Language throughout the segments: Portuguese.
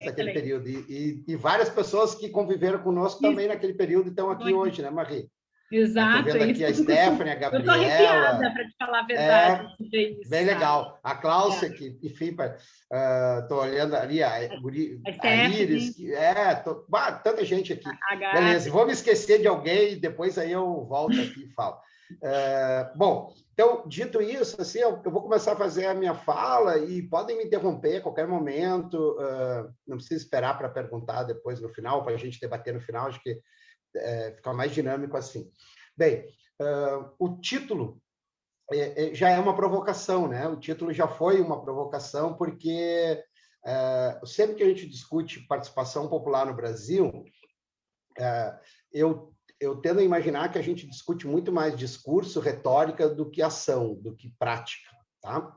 naquele período. E várias pessoas que conviveram conosco também naquele período estão aqui hoje, né, Marie? Exato. Estou vendo aqui a Stephanie, a Gabriela. Eu estou arrepiada, para te falar a verdade. Isso, bem legal. A Cláudia, que, enfim, estou olhando ali, a Iris, tanta gente aqui. Beleza, vou me esquecer de alguém e depois aí eu volto aqui e falo. Bom, então, dito isso, assim, eu vou começar a fazer a minha fala e podem me interromper a qualquer momento, não precisa esperar para perguntar depois no final, para a gente debater no final, acho que fica mais dinâmico assim. Bem, o título já é uma provocação, né? O título já foi uma provocação, porque sempre que a gente discute participação popular no Brasil, eu tendo a imaginar que a gente discute muito mais discurso, retórica, do que ação, do que prática, tá?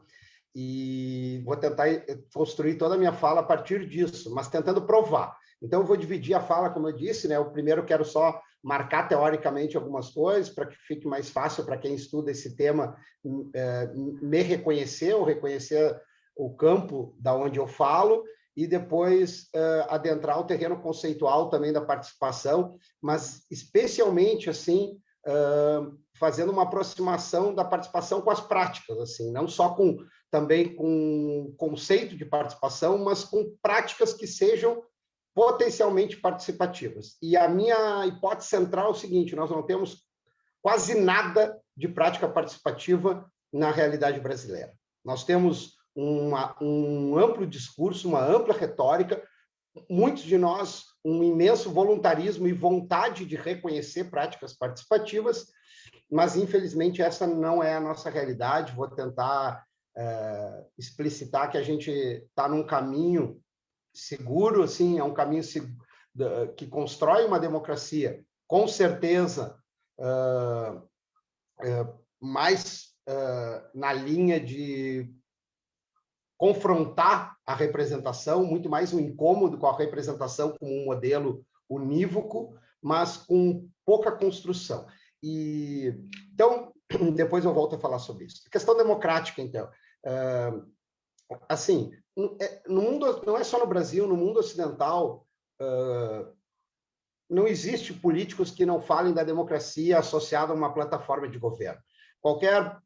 E vou tentar construir toda a minha fala a partir disso, mas tentando provar. Então, eu vou dividir a fala, como eu disse, né? O primeiro eu quero só marcar teoricamente algumas coisas, para que fique mais fácil para quem estuda esse tema me reconhecer, ou reconhecer o campo da onde eu falo, e depois adentrar o terreno conceitual também da participação, mas especialmente, assim, fazendo uma aproximação da participação com as práticas, assim, não só também com conceito de participação, mas com práticas que sejam potencialmente participativas. E a minha hipótese central é o seguinte: nós não temos quase nada de prática participativa na realidade brasileira. Nós temos um amplo discurso, uma ampla retórica, muitos de nós um imenso voluntarismo e vontade de reconhecer práticas participativas, mas, infelizmente, essa não é a nossa realidade. Vou tentar explicitar que a gente está num caminho seguro, assim, é um caminho que constrói uma democracia, com certeza, mais na linha de confrontar a representação, muito mais um incômodo com a representação como um modelo unívoco, mas com pouca construção. Então, depois eu volto a falar sobre isso. A questão democrática, então. Assim, no mundo, não é só no Brasil, no mundo ocidental, não existe políticos que não falem da democracia associada a uma plataforma de governo. Qualquer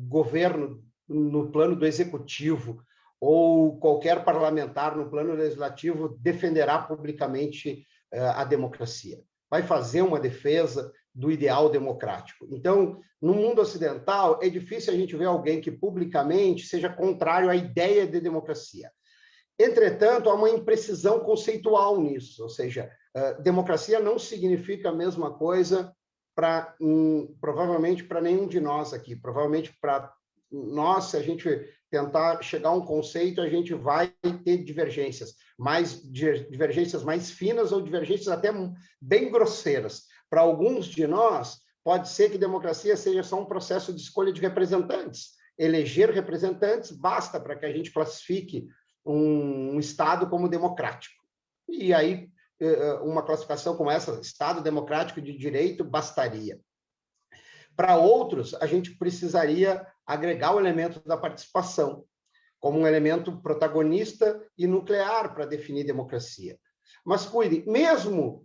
governo no plano do executivo ou qualquer parlamentar no plano legislativo defenderá publicamente a democracia. Vai fazer uma defesa do ideal democrático. Então, no mundo ocidental, é difícil a gente ver alguém que publicamente seja contrário à ideia de democracia. Entretanto, há uma imprecisão conceitual nisso, ou seja, democracia não significa a mesma coisa provavelmente para nenhum de nós aqui. Provavelmente para nós, se a gente tentar chegar a um conceito, a gente vai ter divergências mais finas ou divergências até bem grosseiras. Para alguns de nós, pode ser que democracia seja só um processo de escolha de representantes. Eleger representantes basta para que a gente classifique um Estado como democrático. E aí, uma classificação como essa, Estado democrático de direito, bastaria. Para outros, a gente precisaria agregar o elemento da participação como um elemento protagonista e nuclear para definir democracia. Mas cuide, mesmo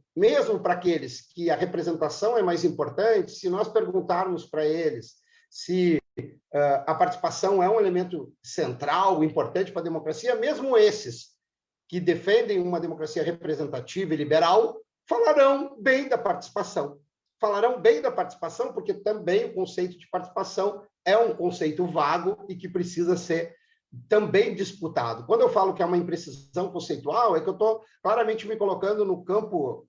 para aqueles que a representação é mais importante, se nós perguntarmos para eles se a participação é um elemento central, importante para a democracia, mesmo esses que defendem uma democracia representativa e liberal falarão bem da participação. Falarão bem da participação porque também o conceito de participação é um conceito vago e que precisa ser também disputado. Quando eu falo que é uma imprecisão conceitual, é que eu estou claramente me colocando no campo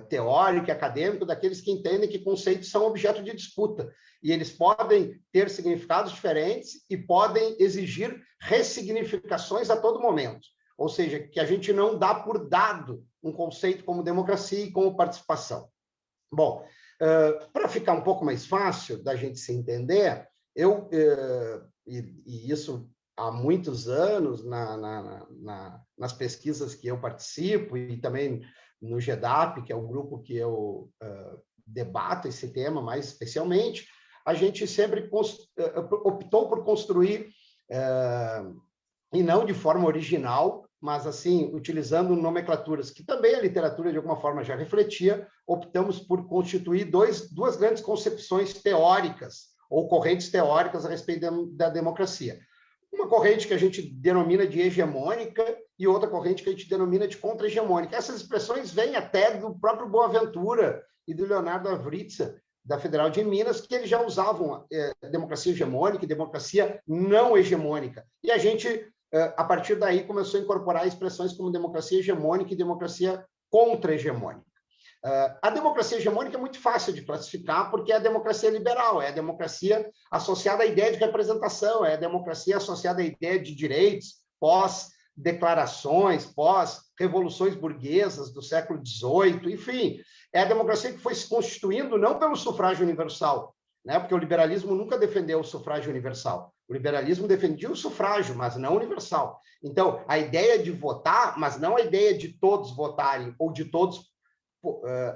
teórico e acadêmico daqueles que entendem que conceitos são objeto de disputa e eles podem ter significados diferentes e podem exigir ressignificações a todo momento. Ou seja, que a gente não dá por dado um conceito como democracia e como participação. Bom, para ficar um pouco mais fácil da gente se entender, e isso há muitos anos nas pesquisas que eu participo e também no GEDAP, que é o grupo que eu debato esse tema mais especialmente, a gente sempre optou por construir, e não de forma original, mas assim, utilizando nomenclaturas que também a literatura de alguma forma já refletia, optamos por constituir duas grandes concepções teóricas ou correntes teóricas a respeito da democracia. Uma corrente que a gente denomina de hegemônica e outra corrente que a gente denomina de contra-hegemônica. Essas expressões vêm até do próprio Boaventura e do Leonardo Avritza, da Federal de Minas, que eles já usavam democracia hegemônica e democracia não hegemônica. E a gente, a partir daí, começou a incorporar expressões como democracia hegemônica e democracia contra-hegemônica. A democracia hegemônica é muito fácil de classificar porque é a democracia liberal, é a democracia associada à ideia de representação, é a democracia associada à ideia de direitos pós-declarações, pós-revoluções burguesas do século XVIII, enfim, é a democracia que foi se constituindo não pelo sufrágio universal, né? Porque o liberalismo nunca defendeu o sufrágio universal. O liberalismo defendia o sufrágio, mas não universal. Então, a ideia de votar, mas não a ideia de todos votarem ou de todos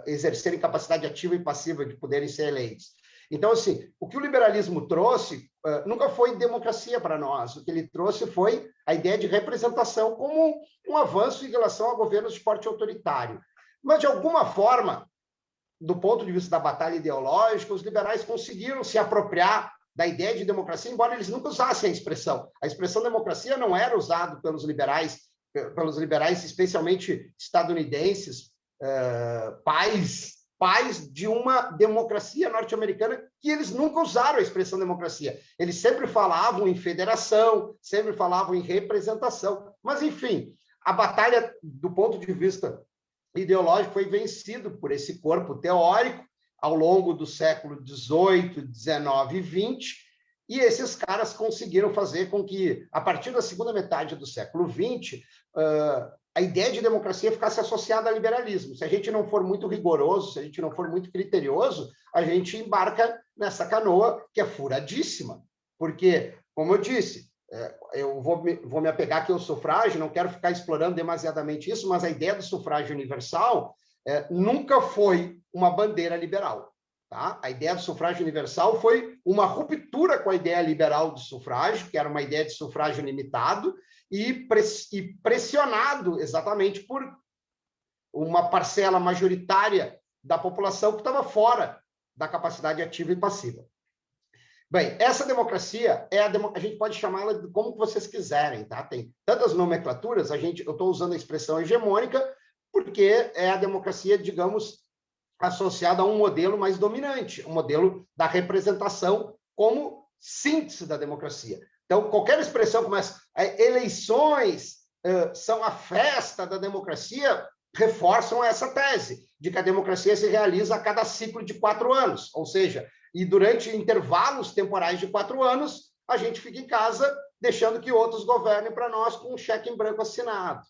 exercerem capacidade ativa e passiva de poderem ser eleitos. Então, assim, o que o liberalismo trouxe nunca foi democracia para nós. O que ele trouxe foi a ideia de representação como um avanço em relação a governos de porte autoritário. Mas, de alguma forma, do ponto de vista da batalha ideológica, os liberais conseguiram se apropriar da ideia de democracia, embora eles nunca usassem a expressão. A expressão democracia não era usada pelos liberais especialmente estadunidenses, pais de uma democracia norte-americana, que eles nunca usaram a expressão democracia. Eles sempre falavam em federação, sempre falavam em representação. Mas, enfim, a batalha, do ponto de vista ideológico, foi vencido por esse corpo teórico ao longo do século XVIII, XIX e XX, e esses caras conseguiram fazer com que, a partir da segunda metade do século XX, a ideia de democracia ficasse associada ao liberalismo. Se a gente não for muito rigoroso, se a gente não for muito criterioso, a gente embarca nessa canoa que é furadíssima. Porque, como eu disse, eu vou me apegar aqui ao sufrágio, não quero ficar explorando demasiadamente isso, mas a ideia do sufrágio universal nunca foi uma bandeira liberal. Tá? A ideia do sufrágio universal foi uma ruptura com a ideia liberal do sufrágio, que era uma ideia de sufrágio limitado, e pressionado exatamente por uma parcela majoritária da população que estava fora da capacidade ativa e passiva. Bem, essa democracia a gente pode chamá-la de como vocês quiserem, tá? Tem tantas nomenclaturas, eu estou usando a expressão hegemônica porque é a democracia, digamos, associada a um modelo mais dominante, um modelo da representação como síntese da democracia. Então, qualquer expressão como essa, eleições são a festa da democracia, reforçam essa tese de que a democracia se realiza a cada ciclo de 4 anos, ou seja, e durante intervalos temporais de 4 anos, a gente fica em casa deixando que outros governem para nós com um cheque em branco assinado.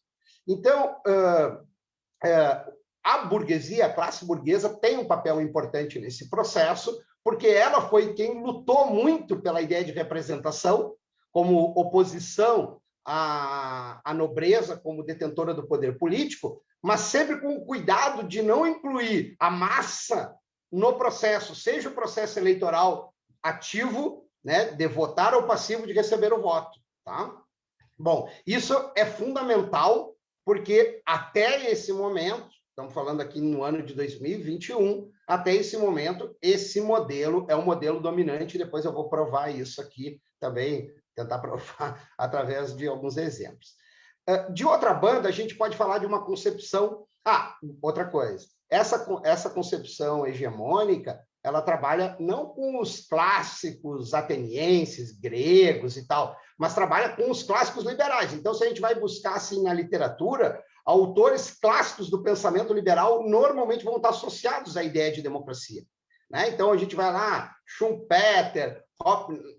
Então, a burguesia, a classe burguesa, tem um papel importante nesse processo, porque ela foi quem lutou muito pela ideia de representação, como oposição à nobreza como detentora do poder político, mas sempre com o cuidado de não incluir a massa no processo, seja o processo eleitoral ativo, né, de votar ou passivo de receber o voto. Tá? Bom, isso é fundamental, porque até esse momento, estamos falando aqui no ano de 2021, até esse momento, esse modelo é o modelo dominante, depois eu vou provar isso aqui também, tentar provar através de alguns exemplos. De outra banda, a gente pode falar de uma concepção... outra coisa. Essa concepção hegemônica, ela trabalha não com os clássicos atenienses, gregos e tal, mas trabalha com os clássicos liberais. Então, se a gente vai buscar assim, na literatura, autores clássicos do pensamento liberal normalmente vão estar associados à ideia de democracia. Né? Então, a gente vai lá, Schumpeter,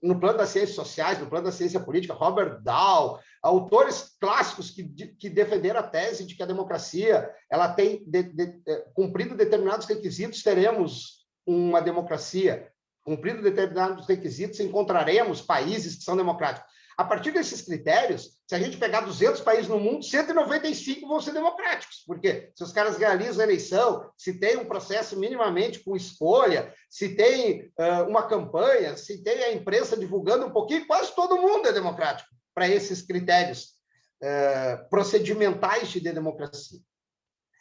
no plano das ciências sociais, no plano da ciência política, Robert Dahl, autores clássicos que defenderam a tese de que a democracia ela tem cumprido determinados requisitos, teremos uma democracia. Cumprido determinados requisitos, encontraremos países que são democráticos. A partir desses critérios, se a gente pegar 200 países no mundo, 195 vão ser democráticos, porque se os caras realizam a eleição, se tem um processo minimamente com escolha, se tem uma campanha, se tem a imprensa divulgando um pouquinho, quase todo mundo é democrático para esses critérios procedimentais de democracia.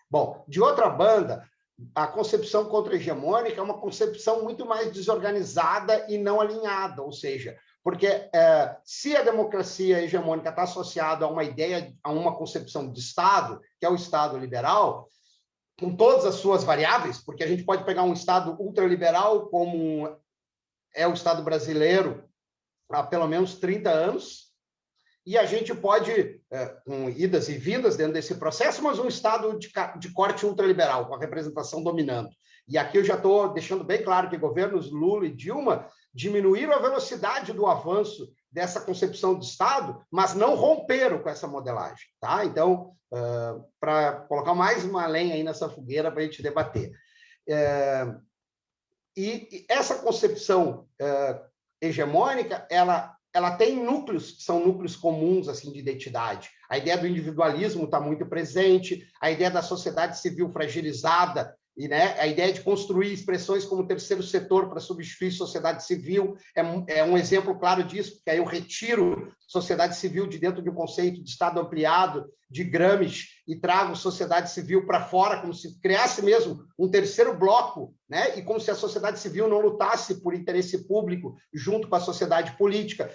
Bom, de outra banda, a concepção contra-hegemônica é uma concepção muito mais desorganizada e não alinhada, ou seja, porque se a democracia hegemônica está associada a uma ideia, a uma concepção de Estado, que é o Estado liberal, com todas as suas variáveis, porque a gente pode pegar um Estado ultraliberal, como é o Estado brasileiro há pelo menos 30 anos, e a gente pode, com idas e vindas dentro desse processo, mas um Estado de corte ultraliberal, com a representação dominando. E aqui eu já estou deixando bem claro que governos Lula e Dilma diminuíram a velocidade do avanço dessa concepção de Estado, mas não romperam com essa modelagem. Tá? Então, para colocar mais uma lenha aí nessa fogueira para a gente debater. E essa concepção hegemônica, ela tem núcleos que são núcleos comuns assim de identidade. A ideia do individualismo está muito presente, a ideia da sociedade civil fragilizada, e, né, a ideia de construir expressões como terceiro setor para substituir sociedade civil é um exemplo claro disso, porque aí eu retiro sociedade civil de dentro de um conceito de Estado ampliado, de Gramsci, e trago sociedade civil para fora, como se criasse mesmo um terceiro bloco, né? E como se a sociedade civil não lutasse por interesse público junto com a sociedade política.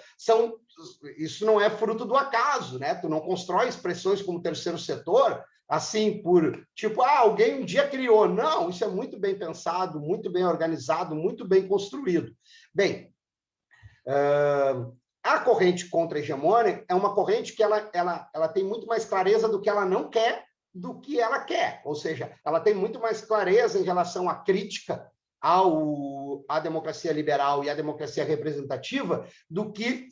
Isso não é fruto do acaso, né? Tu não constrói expressões como terceiro setor assim, tipo, alguém um dia criou. Não, isso é muito bem pensado, muito bem organizado, muito bem construído. Bem, a corrente contra-hegemônica é uma corrente que ela tem muito mais clareza do que ela não quer do que ela quer. Ou seja, ela tem muito mais clareza em relação à crítica à democracia liberal e à democracia representativa do que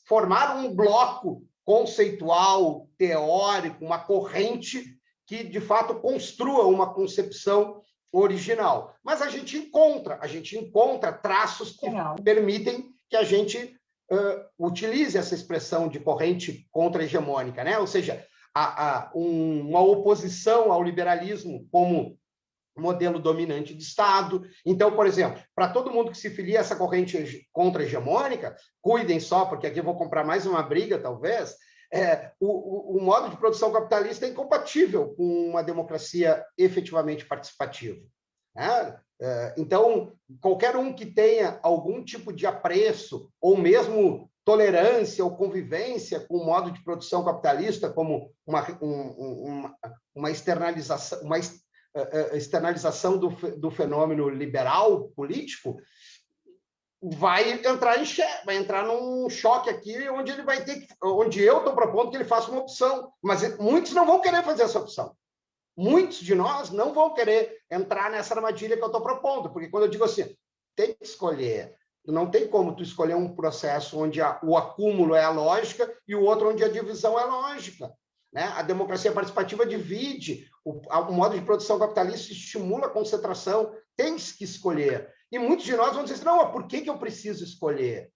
formar um bloco conceitual, teórico, uma corrente que, de fato, construa uma concepção original. Mas a gente encontra traços que permitem que a gente utilize essa expressão de corrente contra-hegemônica, né? Ou seja, uma oposição ao liberalismo como modelo dominante de Estado. Então, por exemplo, para todo mundo que se filia a essa corrente contra-hegemônica, cuidem só, porque aqui eu vou comprar mais uma briga, talvez, o modo de produção capitalista é incompatível com uma democracia efetivamente participativa. Né? Então, qualquer um que tenha algum tipo de apreço, ou mesmo tolerância ou convivência com o modo de produção capitalista como uma externalização do fenômeno liberal político, vai entrar num choque aqui onde ele vai ter onde eu estou propondo que ele faça uma opção, mas muitos não vão querer fazer essa opção. Muitos de nós não vão querer entrar nessa armadilha que eu estou propondo, porque quando eu digo assim, tem que escolher, não tem como tu escolher um processo onde o acúmulo é a lógica e o outro onde a divisão é a lógica. Né? A democracia participativa divide, o modo de produção capitalista estimula a concentração, tem que escolher. E muitos de nós vão dizer assim, não, por que eu preciso escolher?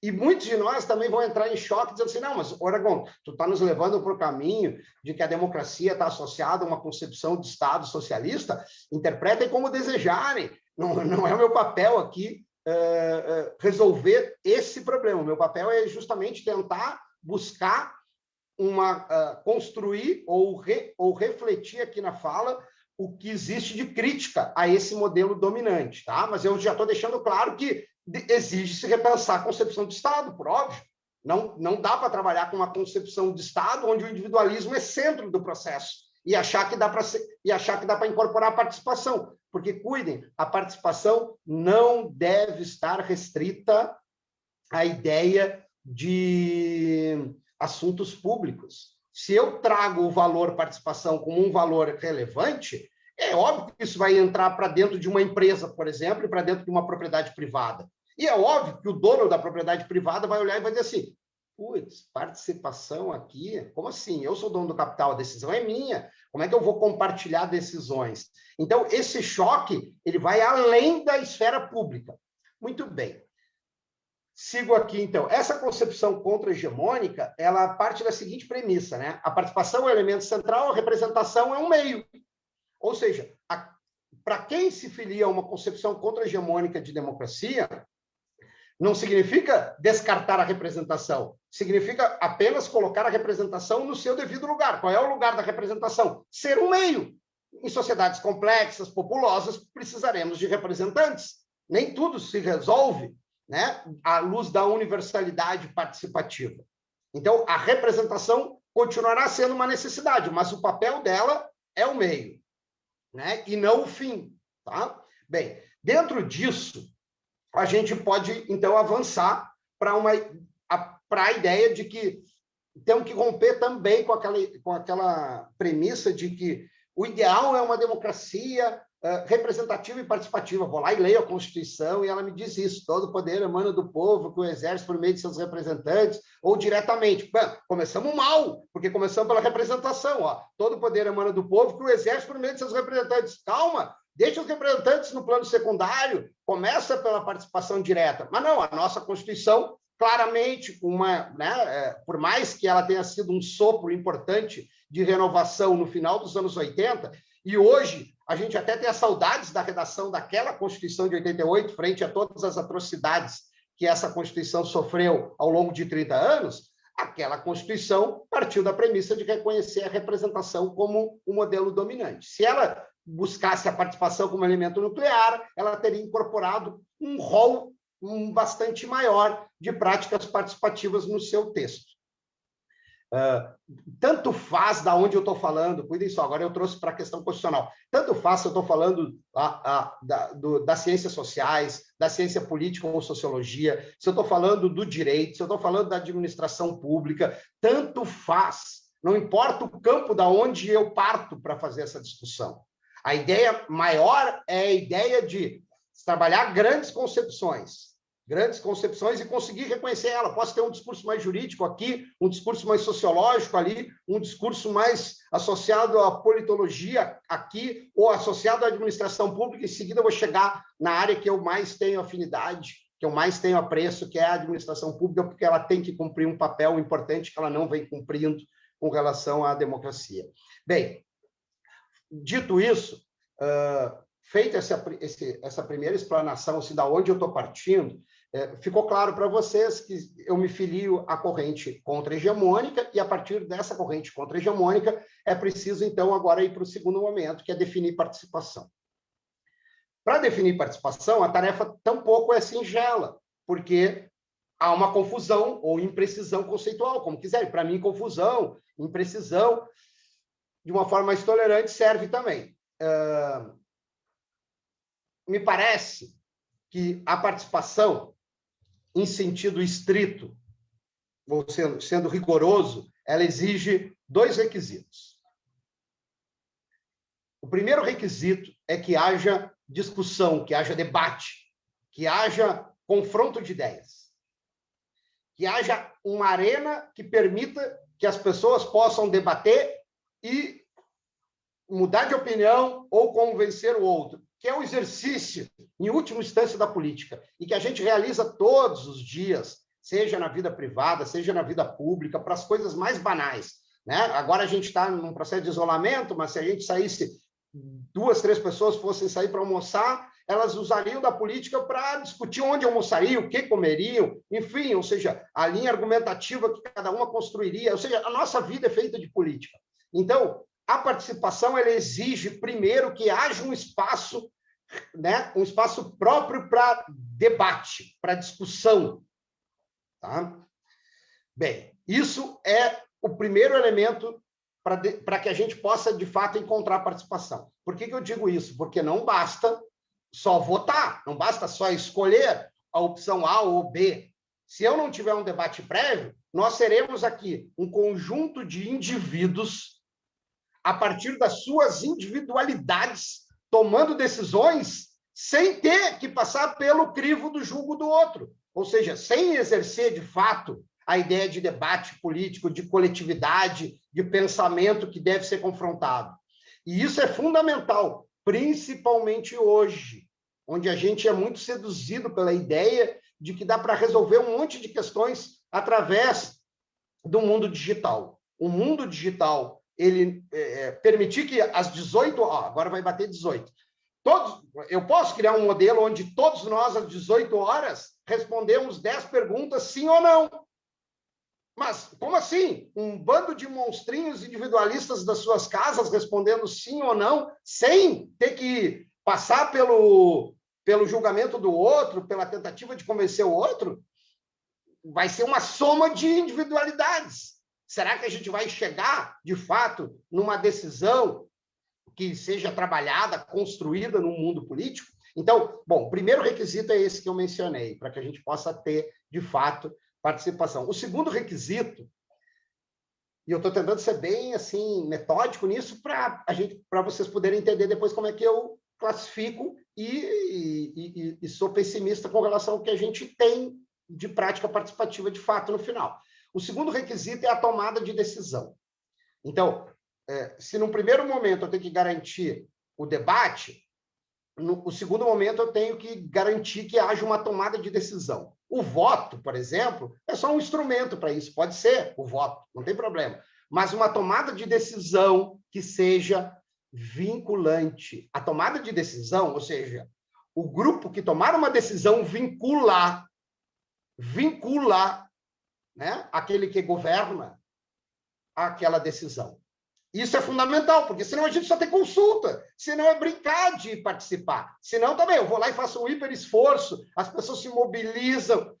E muitos de nós também vão entrar em choque dizendo assim, não, mas, Oragon, tu está nos levando para o caminho de que a democracia está associada a uma concepção de Estado socialista, interpretem como desejarem. Não é o meu papel aqui resolver esse problema. O meu papel é justamente tentar buscar construir ou refletir aqui na fala o que existe de crítica a esse modelo dominante, tá? Mas eu já estou deixando claro que exige-se repensar a concepção de Estado, por óbvio. Não dá para trabalhar com uma concepção de Estado onde o individualismo é centro do processo e achar que dá para incorporar a participação, porque cuidem, a participação não deve estar restrita à ideia de assuntos públicos. Se eu trago o valor participação como um valor relevante, é óbvio que isso vai entrar para dentro de uma empresa, por exemplo, e para dentro de uma propriedade privada. E é óbvio que o dono da propriedade privada vai olhar e vai dizer assim, putz, participação aqui? Como assim? Eu sou dono do capital, a decisão é minha. Como é que eu vou compartilhar decisões? Então, esse choque ele vai além da esfera pública. Muito bem. Sigo aqui, então. Essa concepção contra-hegemônica, ela parte da seguinte premissa, né? A participação é o elemento central, a representação é um meio. Ou seja, para quem se filia a uma concepção contra-hegemônica de democracia, Não significa descartar a representação, significa apenas colocar a representação no seu devido lugar. Qual é o lugar da representação? Ser um meio. Em sociedades complexas, populosas, precisaremos de representantes. Nem tudo se resolve, né, à luz da universalidade participativa. Então, a representação continuará sendo uma necessidade, mas o papel dela é o meio, né, e não o fim. Tá? Bem, dentro disso, a gente pode, então, avançar para a ideia de que temos que romper também com aquela premissa de que o ideal é uma democracia representativa e participativa. Vou lá e leio a Constituição e ela me diz isso: todo poder emana do povo, que o exerce por meio de seus representantes ou diretamente. Bom, começamos mal, porque começamos pela representação. Ó. Todo poder emana do povo, que o exerce por meio de seus representantes. Calma! Deixa os representantes no plano secundário, começa pela participação direta. Mas não, a nossa Constituição, claramente, por mais que ela tenha sido um sopro importante de renovação no final dos anos 80, e hoje a gente até tem as saudades da redação daquela Constituição de 88, frente a todas as atrocidades que essa Constituição sofreu ao longo de 30 anos, aquela Constituição partiu da premissa de reconhecer a representação como o modelo dominante. Se ela buscasse a participação como elemento nuclear, ela teria incorporado um rol bastante maior de práticas participativas no seu texto. Tanto faz da onde eu estou falando, cuidem só, agora eu trouxe para a questão constitucional, tanto faz se eu estou falando das ciências sociais, da ciência política ou sociologia, se eu estou falando do direito, se eu estou falando da administração pública, tanto faz, não importa o campo da onde eu parto para fazer essa discussão. A ideia maior é a ideia de trabalhar grandes concepções e conseguir reconhecer ela. Posso ter um discurso mais jurídico aqui, um discurso mais sociológico ali, um discurso mais associado à politologia aqui, ou associado à administração pública. Em seguida, eu vou chegar na área que eu mais tenho afinidade, que eu mais tenho apreço, que é a administração pública, porque ela tem que cumprir um papel importante que ela não vem cumprindo com relação à democracia. Bem, dito isso, feita essa primeira explanação, assim, da onde eu estou partindo, ficou claro para vocês que eu me filio à corrente contra-hegemônica, e a partir dessa corrente contra-hegemônica é preciso, então, agora ir para o segundo momento, que é definir participação. Para definir participação, a tarefa tampouco é singela, porque há uma confusão ou imprecisão conceitual, como quiserem. Para mim, confusão, imprecisão, de uma forma mais tolerante, serve também. Me parece que a participação, em sentido estrito, ou sendo rigoroso, ela exige dois requisitos. O primeiro requisito é que haja discussão, que haja debate, que haja confronto de ideias, que haja uma arena que permita que as pessoas possam debater e mudar de opinião ou convencer o outro, que é o exercício, em última instância, da política, e que a gente realiza todos os dias, seja na vida privada, seja na vida pública, para as coisas mais banais. Né? Agora a gente está num processo de isolamento, mas se a gente saísse, 2, 3 pessoas fossem sair para almoçar, elas usariam da política para discutir onde almoçariam, o que comeriam, enfim, ou seja, a linha argumentativa que cada uma construiria, ou seja, a nossa vida é feita de política. Então, a participação, ela exige, primeiro, que haja um espaço, né, um espaço próprio para debate, para discussão. Tá? Bem, isso é o primeiro elemento para que a gente possa, de fato, encontrar participação. Por que eu digo isso? Porque não basta só votar, não basta só escolher a opção A ou B. Se eu não tiver um debate prévio, nós seremos aqui um conjunto de indivíduos, a partir das suas individualidades, tomando decisões sem ter que passar pelo crivo do julgo do outro. Ou seja, sem exercer, de fato, a ideia de debate político, de coletividade, de pensamento que deve ser confrontado. E isso é fundamental, principalmente hoje, onde a gente é muito seduzido pela ideia de que dá para resolver um monte de questões através do mundo digital. O mundo digital, ele permitir que às 18... agora vai bater 18. Eu posso criar um modelo onde todos nós, às 18 horas, responder uns 10 perguntas, sim ou não. Mas como assim? Um bando de monstrinhos individualistas das suas casas respondendo sim ou não, sem ter que passar pelo julgamento do outro, pela tentativa de convencer o outro? Vai ser uma soma de individualidades. Será que a gente vai chegar, de fato, numa decisão que seja trabalhada, construída no mundo político? Então, bom, o primeiro requisito é esse que eu mencionei, para que a gente possa ter, de fato, participação. O segundo requisito, e eu estou tentando ser bem assim metódico nisso para vocês poderem entender depois como é que eu classifico e sou pessimista com relação ao que a gente tem de prática participativa de fato no final. O segundo requisito é a tomada de decisão. Então, se num primeiro momento eu tenho que garantir o debate, no segundo momento eu tenho que garantir que haja uma tomada de decisão. O voto, por exemplo, é só um instrumento para isso. Pode ser o voto, não tem problema. Mas uma tomada de decisão que seja vinculante. A tomada de decisão, ou seja, o grupo que tomar uma decisão vincula, né, aquele que governa aquela decisão. Isso é fundamental, porque senão a gente só tem consulta, senão é brincar de participar. Senão também eu vou lá e faço um hiper esforço, as pessoas se mobilizam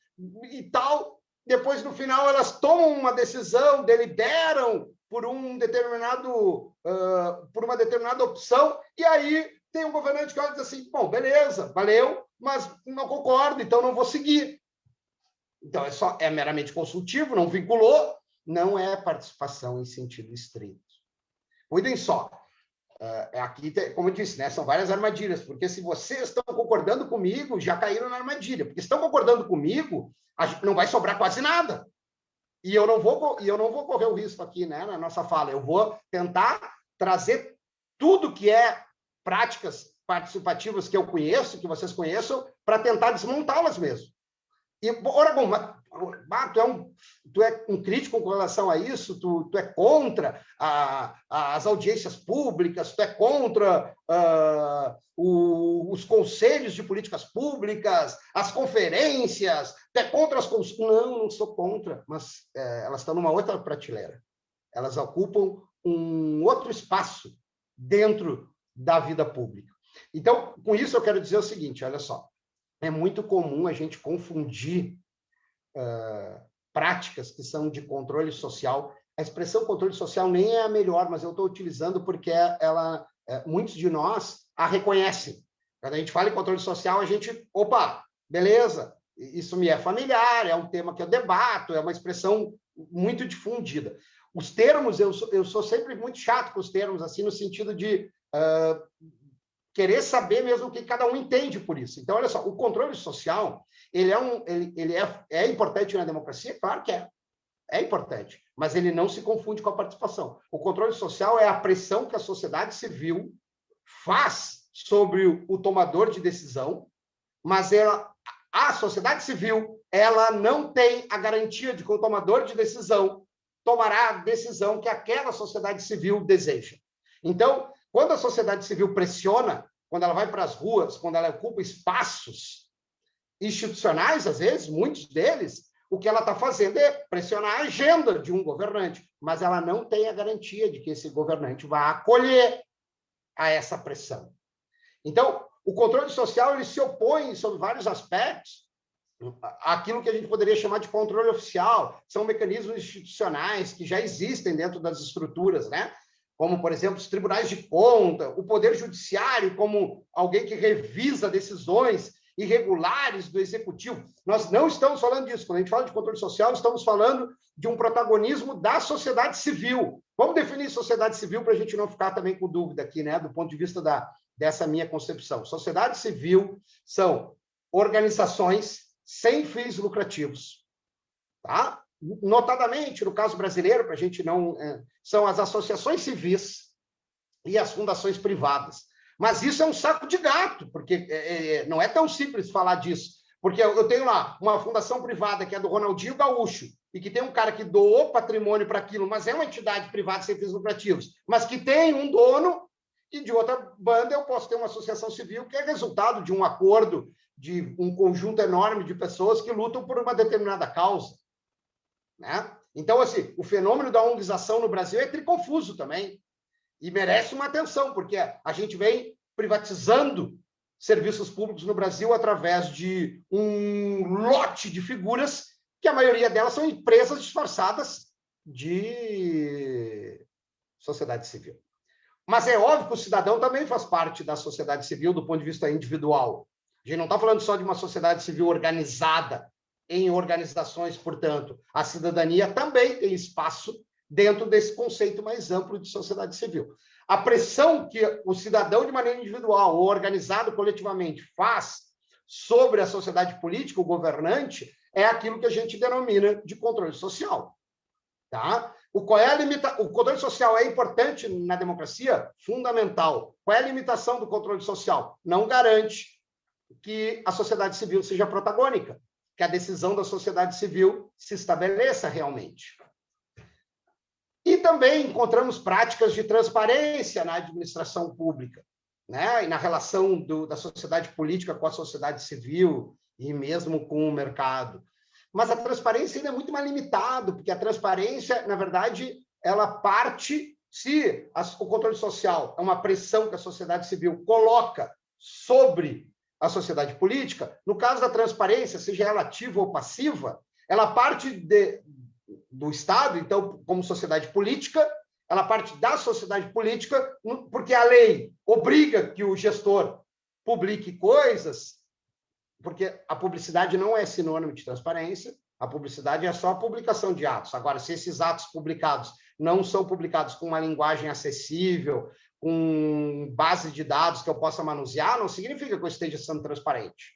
e tal, depois no final elas tomam uma decisão, deliberam por uma determinada opção, e aí tem um governante que olha e diz assim, bom, beleza, valeu, mas não concordo, então não vou seguir. Então é meramente consultivo, não vinculou, não é participação em sentido estrito. Cuidem só. Aqui, como eu disse, né, são várias armadilhas, porque se vocês estão concordando comigo, já caíram na armadilha. Porque se estão concordando comigo, não vai sobrar quase nada. E eu não vou correr o risco aqui, né, na nossa fala. Eu vou tentar trazer tudo que é práticas participativas que eu conheço, que vocês conheçam, para tentar desmontá-las mesmo. E, Oragon, tu é um crítico com relação a isso? Tu é contra as audiências públicas? Tu é contra os conselhos de políticas públicas, as conferências? Tu é contra as consultas? Não sou contra, mas elas estão numa outra prateleira. Elas ocupam um outro espaço dentro da vida pública. Então, com isso eu quero dizer o seguinte, olha só. É muito comum a gente confundir práticas que são de controle social. A expressão controle social nem é a melhor, mas eu estou utilizando porque muitos de nós a reconhecem. Quando a gente fala em controle social, a gente, opa, beleza, isso me é familiar, é um tema que eu debato, é uma expressão muito difundida. Os termos, eu sou sempre muito chato com os termos, assim, no sentido de querer saber mesmo o que cada um entende por isso. Então, olha só, o controle social, ele é importante na democracia? Claro que é. É importante, mas ele não se confunde com a participação. O controle social é a pressão que a sociedade civil faz sobre o tomador de decisão, mas a sociedade civil, ela não tem a garantia de que o tomador de decisão tomará a decisão que aquela sociedade civil deseja. Então, quando a sociedade civil pressiona, quando ela vai para as ruas, quando ela ocupa espaços institucionais, às vezes, muitos deles, o que ela está fazendo é pressionar a agenda de um governante, mas ela não tem a garantia de que esse governante vai acolher a essa pressão. Então, o controle social ele se opõe, sob vários aspectos, àquilo que a gente poderia chamar de controle oficial. São mecanismos institucionais que já existem dentro das estruturas, né? Como, por exemplo, os tribunais de conta, o poder judiciário como alguém que revisa decisões irregulares do executivo. Nós não estamos falando disso. Quando a gente fala de controle social, estamos falando de um protagonismo da sociedade civil. Vamos definir sociedade civil para a gente não ficar também com dúvida aqui, né, do ponto de vista dessa minha concepção. Sociedade civil são organizações sem fins lucrativos, tá? Notadamente, no caso brasileiro, para a gente não... são as associações civis e as fundações privadas. Mas isso é um saco de gato, porque não é tão simples falar disso. Porque eu tenho lá uma fundação privada que é do Ronaldinho Gaúcho, e que tem um cara que doou patrimônio para aquilo, mas é uma entidade privada sem fins lucrativos, mas que tem um dono e de outra banda eu posso ter uma associação civil que é resultado de um acordo de um conjunto enorme de pessoas que lutam por uma determinada causa, né? Então, assim, o fenômeno da ONGização no Brasil é triconfuso também e merece uma atenção, porque a gente vem privatizando serviços públicos no Brasil através de um lote de figuras que a maioria delas são empresas disfarçadas de sociedade civil. Mas é óbvio que o cidadão também faz parte da sociedade civil do ponto de vista individual. A gente não está falando só de uma sociedade civil organizada em organizações, portanto, a cidadania também tem espaço dentro desse conceito mais amplo de sociedade civil. A pressão que o cidadão, de maneira individual ou organizado coletivamente, faz sobre a sociedade política, o governante, é aquilo que a gente denomina de controle social. Tá? O controle social é importante na democracia? Fundamental. Qual é a limitação do controle social? Não garante que a sociedade civil seja protagônica, que a decisão da sociedade civil se estabeleça realmente. E também encontramos práticas de transparência na administração pública, né? E na relação da sociedade política com a sociedade civil e mesmo com o mercado. Mas a transparência ainda é muito mais limitado, porque a transparência, na verdade, ela parte, se o controle social é uma pressão que a sociedade civil coloca sobre a sociedade política, no caso da transparência, seja ela ativa ou passiva, ela parte do Estado, então, como sociedade política, ela parte da sociedade política, porque a lei obriga que o gestor publique coisas, porque a publicidade não é sinônimo de transparência, a publicidade é só a publicação de atos. Agora, se esses atos publicados não são publicados com uma linguagem acessível, com base de dados que eu possa manusear, não significa que eu esteja sendo transparente.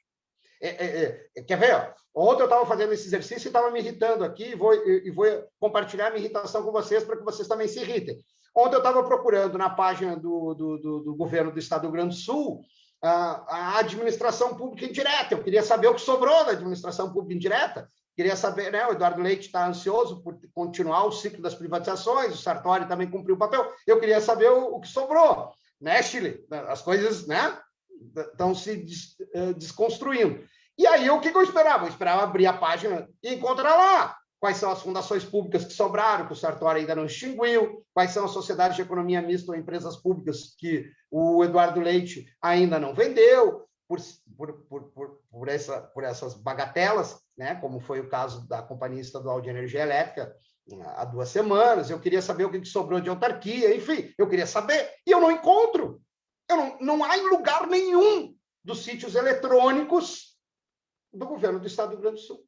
Quer ver? Ontem eu estava fazendo esse exercício e estava me irritando aqui, e vou compartilhar a minha irritação com vocês para que vocês também se irritem. Ontem eu estava procurando na página do governo do Estado do Rio Grande do Sul a administração pública indireta. Eu queria saber o que sobrou da administração pública indireta. Queria saber, né? O Eduardo Leite está ansioso por continuar o ciclo das privatizações, o Sartori também cumpriu o papel. Eu queria saber o que sobrou, né, Chile? As coisas, né, estão se desconstruindo. E aí, o que eu esperava? Eu esperava abrir a página e encontrar lá quais são as fundações públicas que sobraram, que o Sartori ainda não extinguiu, quais são as sociedades de economia mista ou empresas públicas que o Eduardo Leite ainda não vendeu, por essas bagatelas, né? Como foi o caso da Companhia Estadual de Energia Elétrica há 2 semanas. Eu queria saber o que sobrou de autarquia, enfim, eu queria saber, e eu não encontro. Não há em lugar nenhum dos sítios eletrônicos do governo do Estado do Rio Grande do Sul.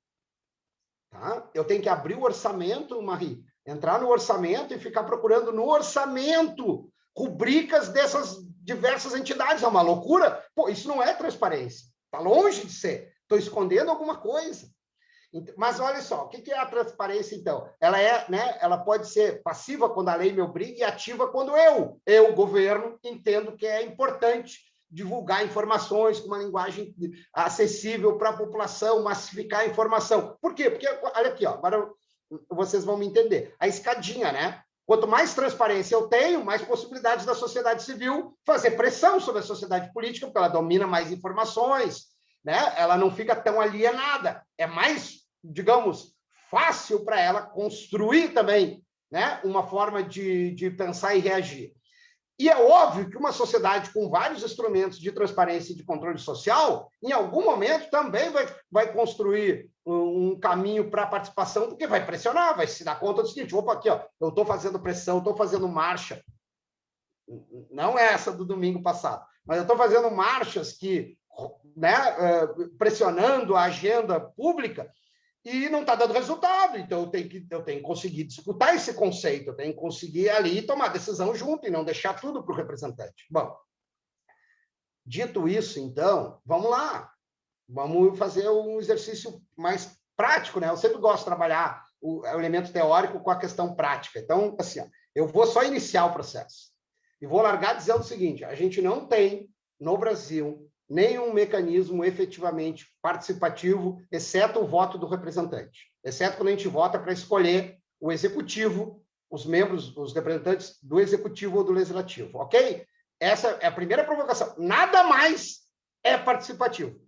Tá? Eu tenho que abrir o orçamento, Marie, entrar no orçamento e ficar procurando no orçamento rubricas dessas diversas entidades. É uma loucura. Pô, isso não é transparência. Está longe de ser. Estou escondendo alguma coisa. Mas olha só, o que é a transparência, então? Ela pode ser passiva quando a lei me obriga e ativa quando eu, governo, entendo que é importante divulgar informações com uma linguagem acessível para a população, massificar a informação. Por quê? Porque, olha aqui, ó, agora vocês vão me entender. A escadinha, né? Quanto mais transparência eu tenho, mais possibilidades da sociedade civil fazer pressão sobre a sociedade política, porque ela domina mais informações, né? Ela não fica tão alienada. É mais, digamos, fácil para ela construir também, né, uma forma de pensar e reagir. E é óbvio que uma sociedade com vários instrumentos de transparência e de controle social, em algum momento também vai construir um caminho para a participação, porque vai pressionar, vai se dar conta do seguinte: opa, aqui, ó, eu estou fazendo pressão, estou fazendo marcha. Não é essa do domingo passado, mas eu estou fazendo marchas que, né, pressionando a agenda pública, e não está dando resultado. Então, eu tenho que conseguir disputar esse conceito, eu tenho que conseguir ali tomar decisão junto e não deixar tudo para o representante. Bom, dito isso, então, vamos lá. Vamos fazer um exercício mais prático, né? Eu sempre gosto de trabalhar o elemento teórico com a questão prática. Então, assim, ó, eu vou só iniciar o processo. E vou largar dizendo o seguinte: a gente não tem, no Brasil, nenhum mecanismo efetivamente participativo, exceto o voto do representante. Exceto quando a gente vota para escolher o executivo, os membros, os representantes do executivo ou do legislativo, ok? essa é a primeira provocação. Nada mais é participativo.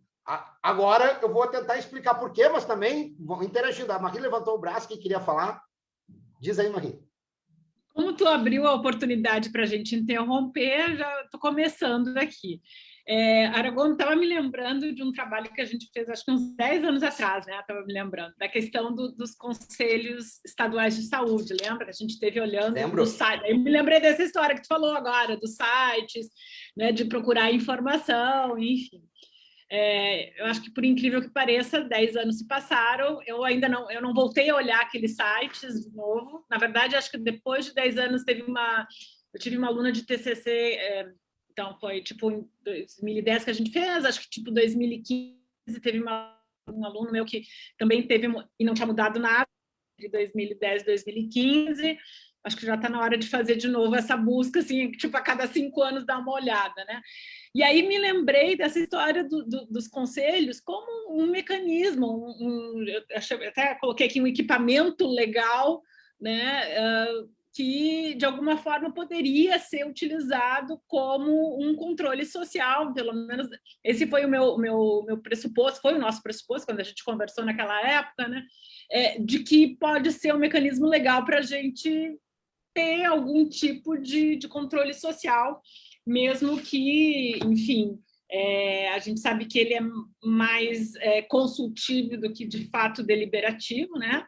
Agora eu vou tentar explicar por quê, mas também vou interagindo. A Marie levantou o braço que queria falar. Diz aí, Marie. Como tu abriu a oportunidade para a gente interromper, já estou começando aqui. Aragão estava me lembrando de um trabalho que a gente fez, acho que uns 10 anos atrás, né? Estava me lembrando, da questão dos conselhos estaduais de saúde, lembra? Que a gente esteve olhando do site. Eu me lembrei dessa história que tu falou agora, dos sites, né? De procurar informação, enfim. Eu acho que, por incrível que pareça, 10 anos se passaram, eu não voltei a olhar aqueles sites de novo. Na verdade, acho que depois de 10 anos eu tive uma aluna de TCC, então foi tipo em 2010 que a gente fez, acho que tipo 2015 teve um aluno meu que também teve, e não tinha mudado nada, de 2010 e 2015, acho que já está na hora de fazer de novo essa busca, assim, tipo a cada 5 anos dar uma olhada, né? E aí me lembrei dessa história dos conselhos como um mecanismo, eu até coloquei aqui um equipamento legal, né, que de alguma forma poderia ser utilizado como um controle social, pelo menos esse foi o meu pressuposto, foi o nosso pressuposto quando a gente conversou naquela época, né, de que pode ser um mecanismo legal para a gente ter algum tipo de controle social, mesmo que, enfim, a gente sabe que ele é mais consultivo do que, de fato, deliberativo, né?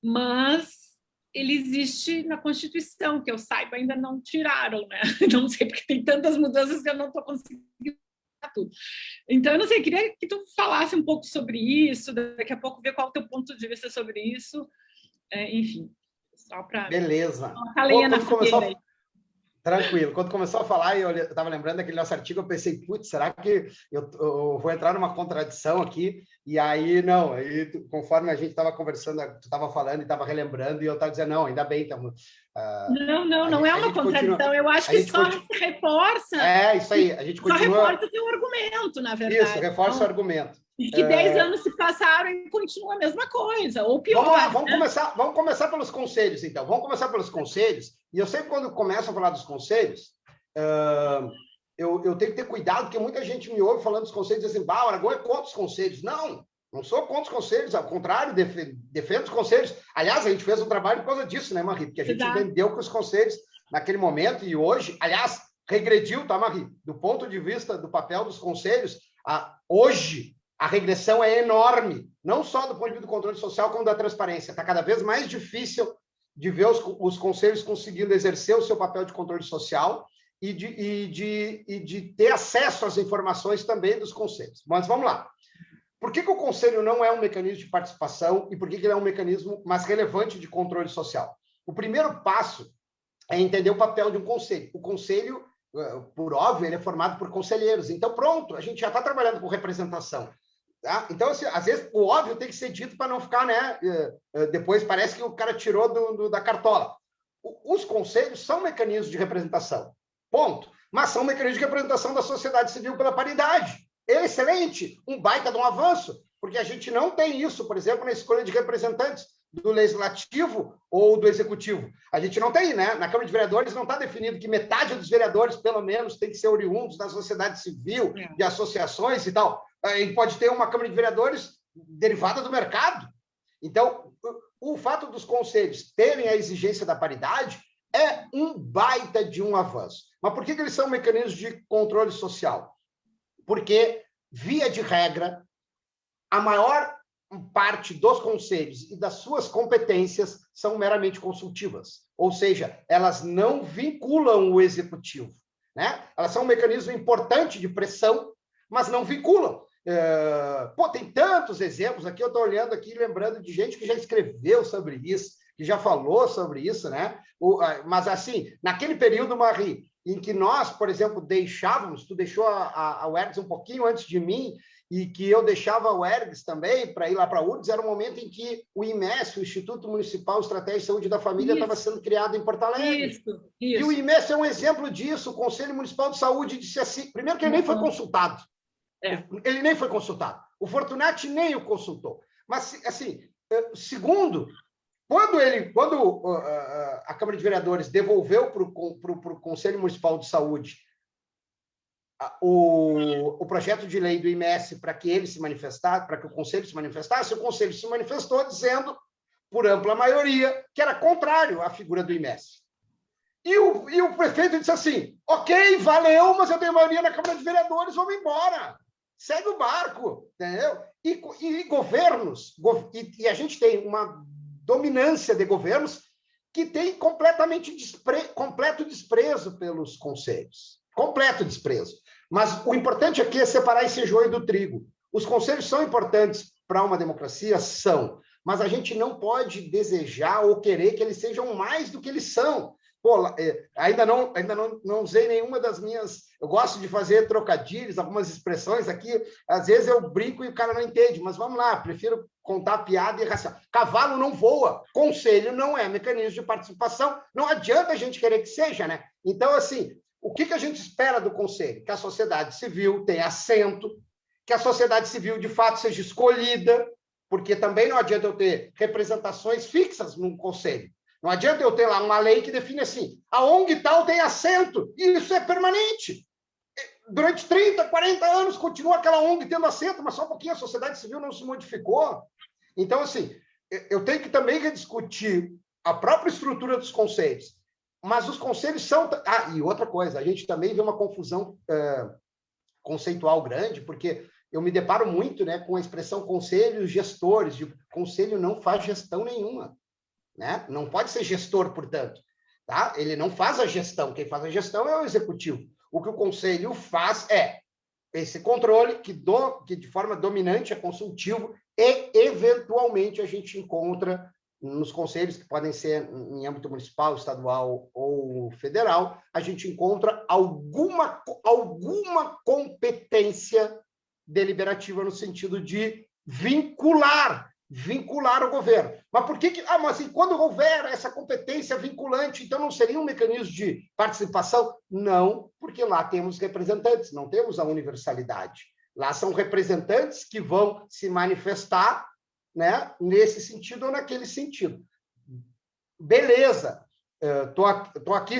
Mas ele existe na Constituição, que eu saiba, ainda não tiraram, né? Não sei, porque tem tantas mudanças que eu não estou conseguindo tudo. Então, eu não sei, queria que tu falasse um pouco sobre isso, daqui a pouco ver qual é o teu ponto de vista sobre isso, enfim, só para... Beleza. Quando começou... Tranquilo. Quando começou a falar, eu estava lembrando daquele nosso artigo, eu pensei, putz, será que eu vou entrar numa contradição aqui? E aí, não, aí, conforme a gente estava conversando, tu estava falando e estava relembrando, e eu estava dizendo, não, ainda bem, estamos... Não é uma contradição, continua, eu acho que só reforça... isso aí, a gente continua... Só reforça o teu argumento, na verdade. Isso, reforça o argumento. E que 10 anos se passaram e continua a mesma coisa, ou pior. Vamos lá, vamos começar pelos conselhos, então. Vamos começar pelos conselhos. E eu sempre, quando começo a falar dos conselhos, eu tenho que ter cuidado, porque muita gente me ouve falando dos conselhos e diz assim, o Aragão é contra os conselhos. Não sou contra os conselhos, ao contrário, defendo os conselhos. Aliás, a gente fez um trabalho por causa disso, né, Marie? Porque a gente entendeu que os conselhos, naquele momento e hoje, aliás, regrediu, tá, Marie? Do ponto de vista do papel dos conselhos, hoje... A regressão é enorme, não só do ponto de vista do controle social, como da transparência. Está cada vez mais difícil de ver os conselhos conseguindo exercer o seu papel de controle social e de ter acesso às informações também dos conselhos. Mas vamos lá. Por que o conselho não é um mecanismo de participação e por que ele é um mecanismo mais relevante de controle social? O primeiro passo é entender o papel de um conselho. O conselho, por óbvio, ele é formado por conselheiros. Então, pronto, a gente já está trabalhando com representação. Tá? Então, assim, às vezes, o óbvio tem que ser dito para não ficar, né? Depois parece que o cara tirou da cartola. Os conselhos são mecanismos de representação, ponto. Mas são mecanismos de representação da sociedade civil pela paridade. Excelente, um baita de um avanço, porque a gente não tem isso, por exemplo, na escolha de representantes do legislativo ou do executivo. A gente não tem, né? Na Câmara de Vereadores não está definido que metade dos vereadores, pelo menos, tem que ser oriundos da sociedade civil, de associações e tal. A gente pode ter uma Câmara de Vereadores derivada do mercado. Então, o fato dos conselhos terem a exigência da paridade é um baita de um avanço. Mas por que eles são mecanismos de controle social? Porque, via de regra, a maior parte dos conselhos e das suas competências são meramente consultivas. Ou seja, elas não vinculam o executivo, né? Elas são um mecanismo importante de pressão, mas não vinculam. Tem tantos exemplos aqui, eu estou olhando aqui, lembrando de gente que já escreveu sobre isso, que já falou sobre isso, né? Mas, assim, naquele período, Marie, em que nós, por exemplo, tu deixou a UERGS um pouquinho antes de mim, e que eu deixava a UERGS também para ir lá para a URGS, era o momento em que o IMES, o Instituto Municipal de Estratégia de Saúde da Família, estava sendo criado em Porto Alegre. Isso. E o IMES é um exemplo disso. O Conselho Municipal de Saúde disse assim, primeiro que ele nem foi consultado. Ele nem foi consultado. O Fortunati nem o consultou. Mas, assim, segundo, quando a Câmara de Vereadores devolveu para o Conselho Municipal de Saúde o projeto de lei do IMS para que ele se manifestasse, para que o Conselho se manifestasse, o Conselho se manifestou dizendo, por ampla maioria, que era contrário à figura do IMS. E o prefeito disse assim, ok, valeu, mas eu tenho maioria na Câmara de Vereadores, vamos embora. Segue o barco, entendeu? E governos, e a gente tem uma dominância de governos que tem completo desprezo pelos conselhos. Completo desprezo. Mas o importante aqui é separar esse joio do trigo. Os conselhos são importantes para uma democracia? São. Mas a gente não pode desejar ou querer que eles sejam mais do que eles são. Pô, ainda não usei nenhuma das minhas... Eu gosto de fazer trocadilhos, algumas expressões aqui. Às vezes eu brinco e o cara não entende, mas vamos lá, prefiro contar piada e racial. Cavalo não voa, conselho não é mecanismo de participação. Não adianta a gente querer que seja, né? Então, assim, o que a gente espera do conselho? Que a sociedade civil tenha assento, que a sociedade civil, de fato, seja escolhida, porque também não adianta eu ter representações fixas num conselho. Não adianta eu ter lá uma lei que define assim, a ONG tal tem assento, e isso é permanente. Durante 30, 40 anos continua aquela ONG tendo assento, mas só um pouquinho a sociedade civil não se modificou. Então, assim, eu tenho que também rediscutir a própria estrutura dos conselhos. Mas os conselhos são... e outra coisa, a gente também vê uma confusão conceitual grande, porque eu me deparo muito, né, com a expressão conselhos gestores. Conselho não faz gestão nenhuma. Né? Não pode ser gestor, portanto. Tá? Ele não faz a gestão. Quem faz a gestão é o executivo. O que o conselho faz é esse controle que de forma dominante é consultivo e, eventualmente, a gente encontra nos conselhos, que podem ser em âmbito municipal, estadual ou federal, a gente encontra alguma competência deliberativa no sentido de vincular o governo. Mas por que... mas assim, quando houver essa competência vinculante, então não seria um mecanismo de participação? Não, porque lá temos representantes, não temos a universalidade. Lá são representantes que vão se manifestar, né, nesse sentido ou naquele sentido. Beleza. Tô aqui,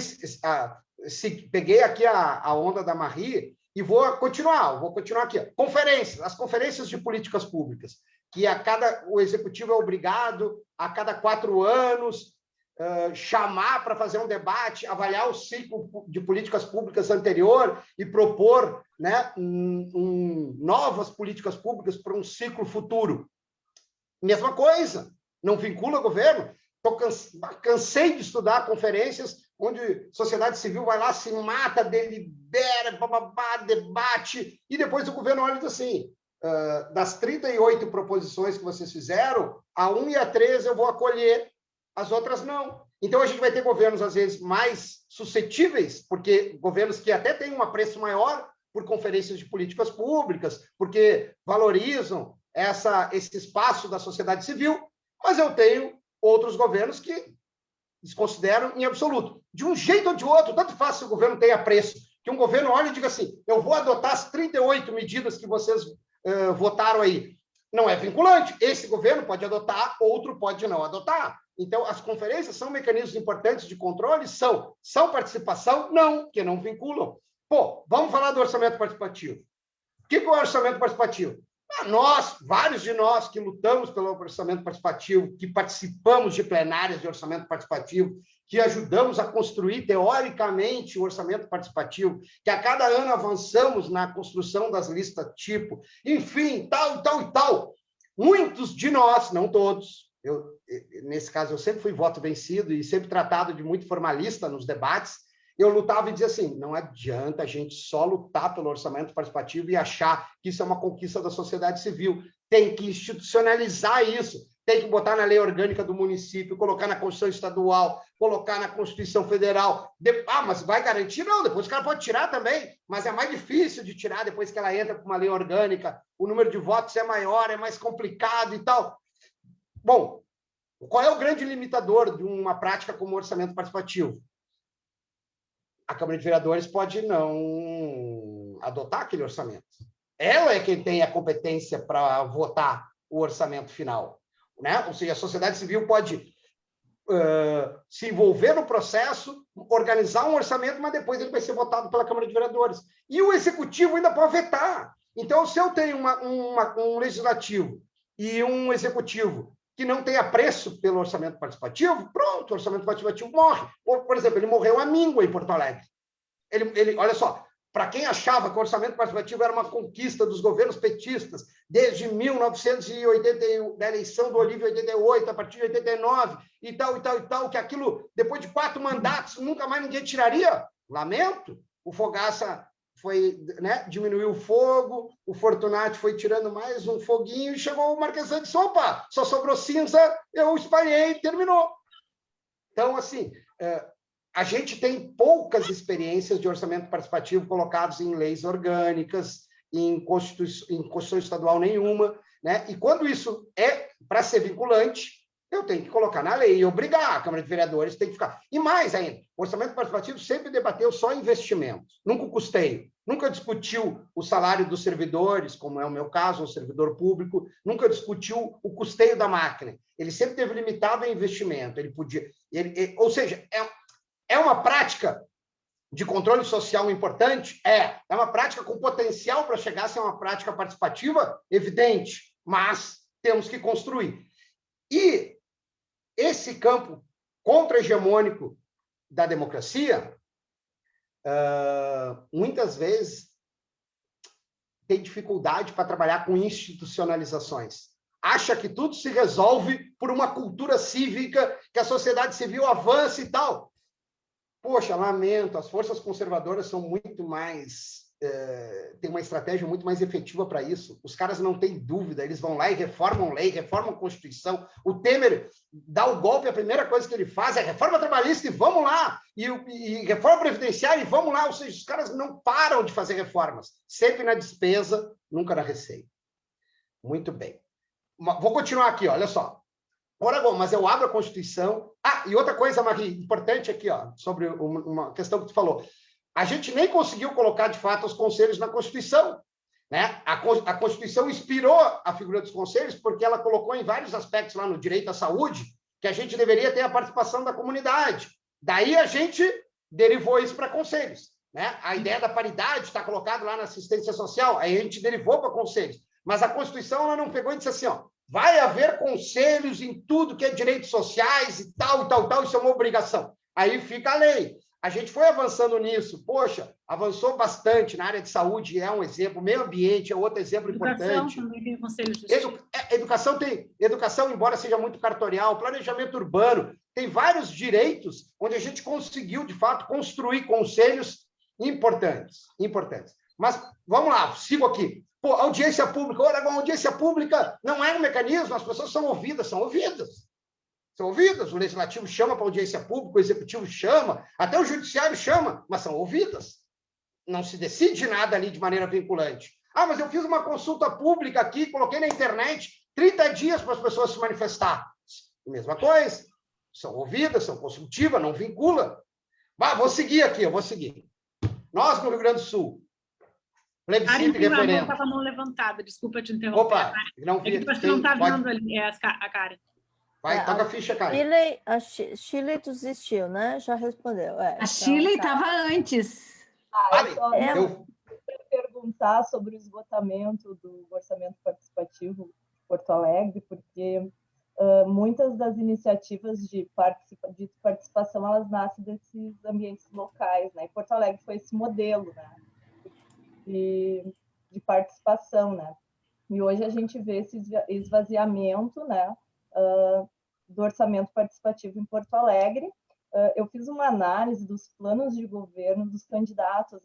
peguei aqui a onda da Marie e vou continuar aqui. As conferências de políticas públicas, que o executivo é obrigado, a cada 4 anos, chamar para fazer um debate, avaliar o ciclo de políticas públicas anterior e propor, né, novas políticas públicas para um ciclo futuro. Mesma coisa, não vincula o governo. Cansei de estudar conferências onde a sociedade civil vai lá, se mata, delibera, debate, e depois o governo olha e diz assim, das 38 proposições que vocês fizeram, a 1 e a 3 eu vou acolher, as outras não. Então, a gente vai ter governos, às vezes, mais suscetíveis, porque governos que até têm um apreço maior por conferências de políticas públicas, porque valorizam esse espaço da sociedade civil, mas eu tenho outros governos que desconsideram em absoluto. De um jeito ou de outro, tanto faz se o governo tem apreço, que um governo olhe e diga assim, eu vou adotar as 38 medidas que vocês votaram aí. Não é vinculante. Esse governo pode adotar, outro pode não adotar. Então, as conferências são mecanismos importantes de controle? São. São participação? Não, que não vinculam. Pô, vamos falar do orçamento participativo. O que é o orçamento participativo? Vários de nós que lutamos pelo orçamento participativo, que participamos de plenárias de orçamento participativo, que ajudamos a construir, teoricamente, o orçamento participativo, que a cada ano avançamos na construção das listas tipo, enfim, tal. Muitos de nós, não todos, nesse caso, eu sempre fui voto vencido e sempre tratado de muito formalista nos debates, eu lutava e dizia assim, não adianta a gente só lutar pelo orçamento participativo e achar que isso é uma conquista da sociedade civil. Tem que institucionalizar isso, tem que botar na lei orgânica do município, colocar na Constituição Estadual, colocar na Constituição Federal. Mas vai garantir? Não, depois o cara pode tirar também, mas é mais difícil de tirar depois que ela entra com uma lei orgânica, o número de votos é maior, é mais complicado e tal. Bom, qual é o grande limitador de uma prática como orçamento participativo? A Câmara de Vereadores pode não adotar aquele orçamento. Ela é quem tem a competência para votar o orçamento final, né? Ou seja, a sociedade civil pode se envolver no processo, organizar um orçamento, mas depois ele vai ser votado pela Câmara de Vereadores. E o Executivo ainda pode vetar. Então, se eu tenho um Legislativo e um Executivo que não tem apreço pelo orçamento participativo, pronto, o orçamento participativo morre. Por exemplo, ele morreu à míngua em Porto Alegre. Olha só, para quem achava que o orçamento participativo era uma conquista dos governos petistas, desde 1980, da eleição do Olívio em 88, a partir de 89, e tal, que aquilo, depois de 4 mandatos, nunca mais ninguém tiraria, lamento. O Fogaça diminuiu o fogo, o Fortunati foi tirando mais um foguinho, e chegou o Marquesan e disse, opa, só sobrou cinza, eu espalhei e terminou. Então, assim, a gente tem poucas experiências de orçamento participativo colocados em leis orgânicas, em Constituição estadual nenhuma, né? E quando isso é para ser vinculante, eu tenho que colocar na lei e obrigar a Câmara de Vereadores, tem que ficar. E mais ainda, o orçamento participativo sempre debateu só investimentos, nunca o custeio, nunca discutiu o salário dos servidores, como é o meu caso, o servidor público, nunca discutiu o custeio da máquina. Ele sempre teve limitado a investimento. Ele podia, ou seja, é uma prática de controle social importante? É uma prática com potencial para chegar a ser uma prática participativa? Evidente, mas temos que construir. E esse campo contra-hegemônico da democracia, muitas vezes, tem dificuldade para trabalhar com institucionalizações. Acha que tudo se resolve por uma cultura cívica, que a sociedade civil avance e tal. Poxa, lamento, as forças conservadoras são muito mais... têm uma estratégia muito mais efetiva para isso. Os caras não têm dúvida, eles vão lá e reformam lei, reformam a Constituição. O Temer dá o golpe, a primeira coisa que ele faz é reforma trabalhista e vamos lá, e reforma previdenciária e vamos lá. Ou seja, os caras não param de fazer reformas, sempre na despesa, nunca na receita. Muito bem. Vou continuar aqui, olha só. Ora, bom, mas eu abro a Constituição. E outra coisa, Marie, importante aqui, sobre uma questão que tu falou. A gente nem conseguiu colocar, de fato, os conselhos na Constituição, né? A Constituição inspirou a figura dos conselhos porque ela colocou em vários aspectos lá no direito à saúde que a gente deveria ter a participação da comunidade. Daí a gente derivou isso para conselhos, né? A ideia da paridade está colocada lá na assistência social, aí a gente derivou para conselhos. Mas a Constituição ela não pegou e disse assim, vai haver conselhos em tudo que é direitos sociais e tal, isso é uma obrigação. Aí fica a lei. A gente foi avançando nisso. Poxa, avançou bastante na área de saúde, é um exemplo. Meio ambiente é outro exemplo importante. Também tem conselho de educação, embora seja muito cartorial, planejamento urbano, tem vários direitos onde a gente conseguiu, de fato, construir conselhos importantes. Mas, vamos lá, sigo aqui. Audiência pública. Ora, a audiência pública não é um mecanismo, as pessoas são ouvidas. São ouvidas. O legislativo chama para audiência pública, o executivo chama, até o judiciário chama, mas são ouvidas. Não se decide nada ali de maneira vinculante. Mas eu fiz uma consulta pública aqui, coloquei na internet 30 dias para as pessoas se manifestar. Mesma coisa. São ouvidas, são consultivas, não vincula. Vou seguir aqui, Nós, no Rio Grande do Sul, plebiscito e referendo. Estava a mão levantada, desculpa te interromper. Opa, não vi. Não está vendo ali, a Karen. Vai, toca a ficha, Karen. A Chile desistiu, né? Já respondeu. A Chile estava antes. Eu quero perguntar sobre o esgotamento do orçamento participativo de Porto Alegre, porque muitas das iniciativas de participação elas nascem desses ambientes locais, né? E Porto Alegre foi esse modelo, né? De participação, né? E hoje a gente vê esse esvaziamento, né, do orçamento participativo em Porto Alegre. Eu fiz uma análise dos planos de governo dos candidatos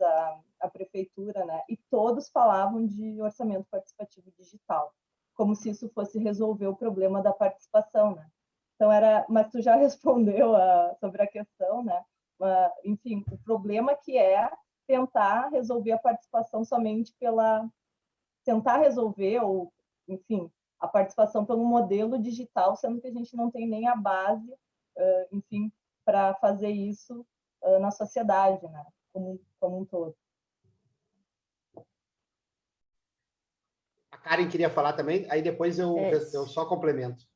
à prefeitura, né, e todos falavam de orçamento participativo digital, como se isso fosse resolver o problema da participação, né? Então mas tu já respondeu sobre a questão, né? Enfim, o problema que é tentar resolver a participação somente tentar resolver, ou, enfim, a participação pelo modelo digital, sendo que a gente não tem nem a base, enfim, para fazer isso na sociedade, né, como um todo. A Karen queria falar também, aí depois eu só complemento.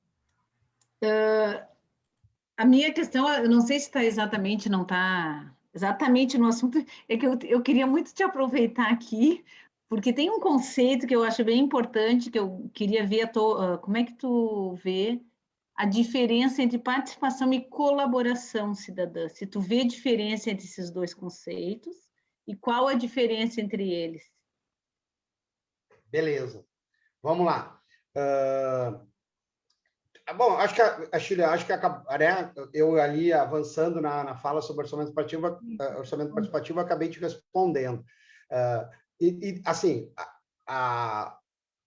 A minha questão, eu não sei se está exatamente, não está exatamente no assunto, é que eu queria muito te aproveitar aqui, porque tem um conceito que eu acho bem importante, que eu queria ver como é que tu vê a diferença entre participação e colaboração cidadã. Se tu vê diferença entre esses dois conceitos e qual a diferença entre eles? Beleza. Vamos lá. Bom, acho que Shirley, acho que né, eu ali avançando na fala sobre orçamento participativo, acabei te respondendo. Assim,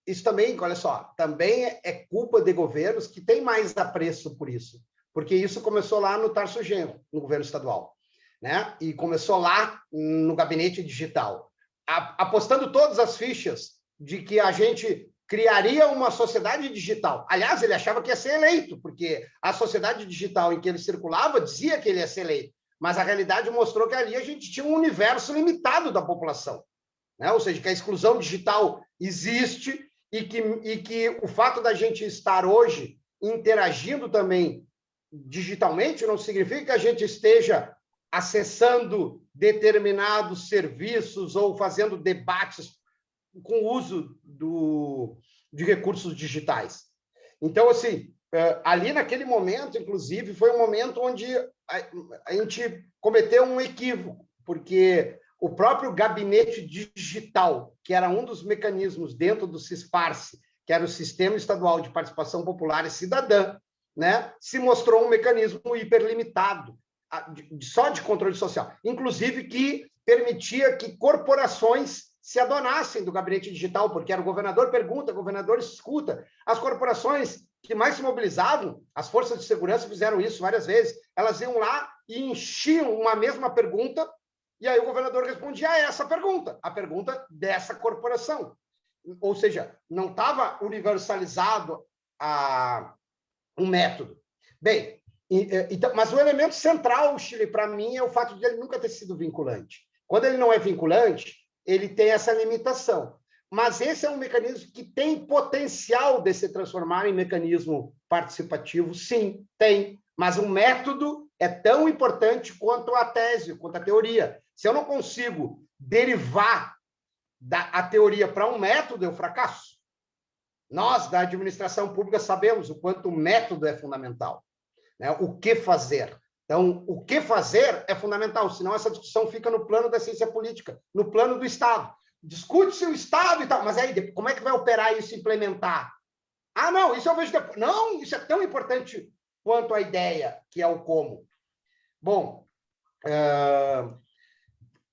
isso também, olha só, também é culpa de governos que têm mais apreço por isso, porque isso começou lá no Tarso Genro, no governo estadual, né? E começou lá no gabinete digital, apostando todas as fichas de que a gente criaria uma sociedade digital. Aliás, ele achava que ia ser eleito, porque a sociedade digital em que ele circulava dizia que ele ia ser eleito, mas a realidade mostrou que ali a gente tinha um universo limitado da população, né? Ou seja, que a exclusão digital existe e que o fato da gente estar hoje interagindo também digitalmente não significa que a gente esteja acessando determinados serviços ou fazendo debates com o uso de recursos digitais. Então, assim, ali naquele momento, inclusive, foi um momento onde a gente cometeu um equívoco, porque o próprio gabinete digital, que era um dos mecanismos dentro do CISPARSE, que era o Sistema Estadual de Participação Popular e Cidadã, né, se mostrou um mecanismo hiperlimitado, só de controle social, inclusive que permitia que corporações se adonassem do gabinete digital, porque era o governador pergunta, o governador escuta. As corporações que mais se mobilizavam, as forças de segurança fizeram isso várias vezes, elas iam lá e enchiam uma mesma pergunta, e aí o governador respondia a essa pergunta, a pergunta dessa corporação. Ou seja, não estava universalizado um método. Bem, então, mas o elemento central, Shirley, para mim, é o fato de ele nunca ter sido vinculante. Quando ele não é vinculante, ele tem essa limitação. Mas esse é um mecanismo que tem potencial de se transformar em mecanismo participativo, sim, tem. Mas o método é tão importante quanto a tese, quanto a teoria. Se eu não consigo derivar a teoria para um método, eu fracasso. Nós, da administração pública, sabemos o quanto o método é fundamental, né? O que fazer. Então, o que fazer é fundamental, senão essa discussão fica no plano da ciência política, no plano do Estado. Discute-se o Estado e tal, mas aí, como é que vai operar isso e implementar? Ah, não, isso eu vejo depois. Não, isso é tão importante quanto a ideia, que é o como. Bom,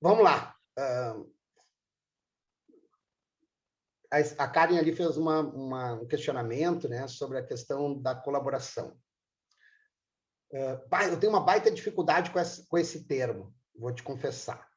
vamos lá. A Karen ali fez um questionamento, né, sobre a questão da colaboração. Eu tenho uma baita dificuldade com esse termo, vou te confessar.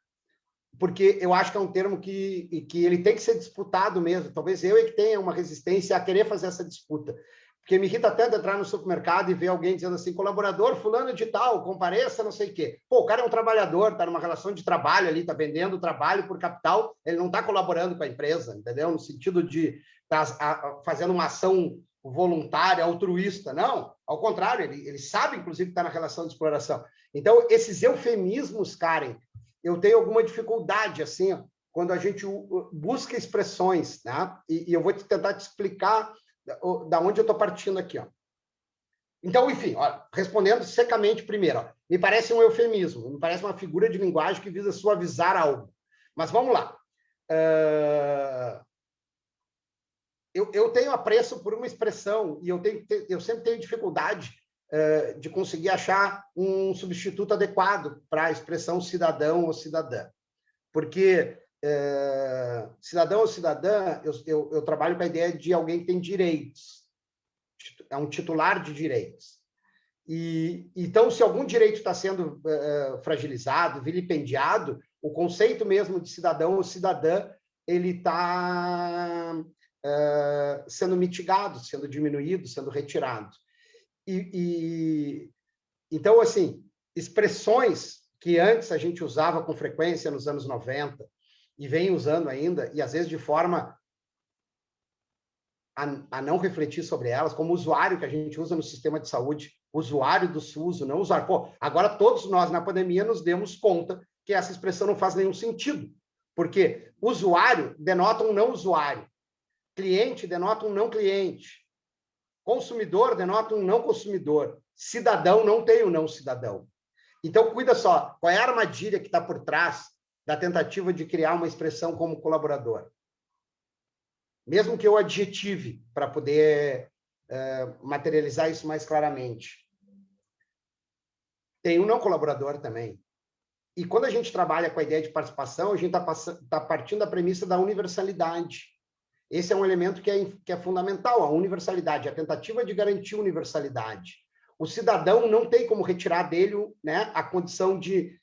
Porque eu acho que é um termo que ele tem que ser disputado mesmo. Talvez eu que tenha uma resistência a querer fazer essa disputa. Porque me irrita tanto entrar no supermercado e ver alguém dizendo assim, colaborador fulano de tal, compareça, não sei o quê. Pô, o cara é um trabalhador, está numa relação de trabalho ali, está vendendo trabalho por capital, ele não está colaborando com a empresa, entendeu? No sentido de estar fazendo uma ação voluntária, altruísta. Não, ao contrário, ele sabe, inclusive, que está na relação de exploração. Então, esses eufemismos, Karen, eu tenho alguma dificuldade, assim, quando a gente busca expressões, né? E eu vou tentar te explicar da onde eu estou partindo aqui, ó. Então, enfim, ó, respondendo secamente primeiro, ó, me parece um eufemismo, me parece uma figura de linguagem que visa suavizar algo. Mas vamos lá. Eu tenho apreço por uma expressão e eu sempre tenho dificuldade de conseguir achar um substituto adequado para a expressão cidadão ou cidadã. Porque cidadão ou cidadã, eu trabalho com a ideia de alguém que tem direitos. É um titular de direitos. Então, se algum direito está sendo fragilizado, vilipendiado, o conceito mesmo de cidadão ou cidadã, ele está sendo mitigado, sendo diminuído, sendo retirado. Então, assim, expressões que antes a gente usava com frequência nos anos 90 e vem usando ainda, e às vezes de forma a não refletir sobre elas, como usuário que a gente usa no sistema de saúde, usuário do SUS, não usuário. Pô, agora todos nós na pandemia nos demos conta que essa expressão não faz nenhum sentido, porque usuário denota um não usuário, cliente denota um não cliente, consumidor denota um não consumidor, cidadão não tem um não cidadão. Então, cuida só, qual é a armadilha que está por trás da tentativa de criar uma expressão como colaborador? Mesmo que eu adjetive para poder materializar isso mais claramente. Tem um não colaborador também. E quando a gente trabalha com a ideia de participação, a gente está partindo da premissa da universalidade. Esse é um elemento que é fundamental, a universalidade, a tentativa de garantir universalidade. O cidadão não tem como retirar dele, né, a condição de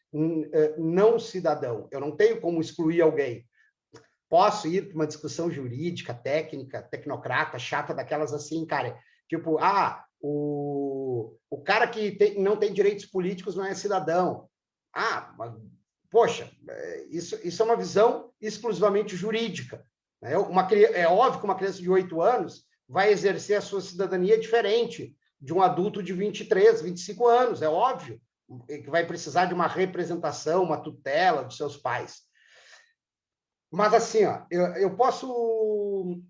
não cidadão. Eu não tenho como excluir alguém. Posso ir para uma discussão jurídica, técnica, tecnocrata, chata, daquelas assim, cara, tipo, o cara que não tem direitos políticos não é cidadão. Mas, poxa, isso é uma visão exclusivamente jurídica. Né? É óbvio que uma criança de 8 anos vai exercer a sua cidadania diferente de um adulto de 23, 25 anos, é óbvio, que vai precisar de uma representação, uma tutela dos seus pais. Mas, assim, ó, eu posso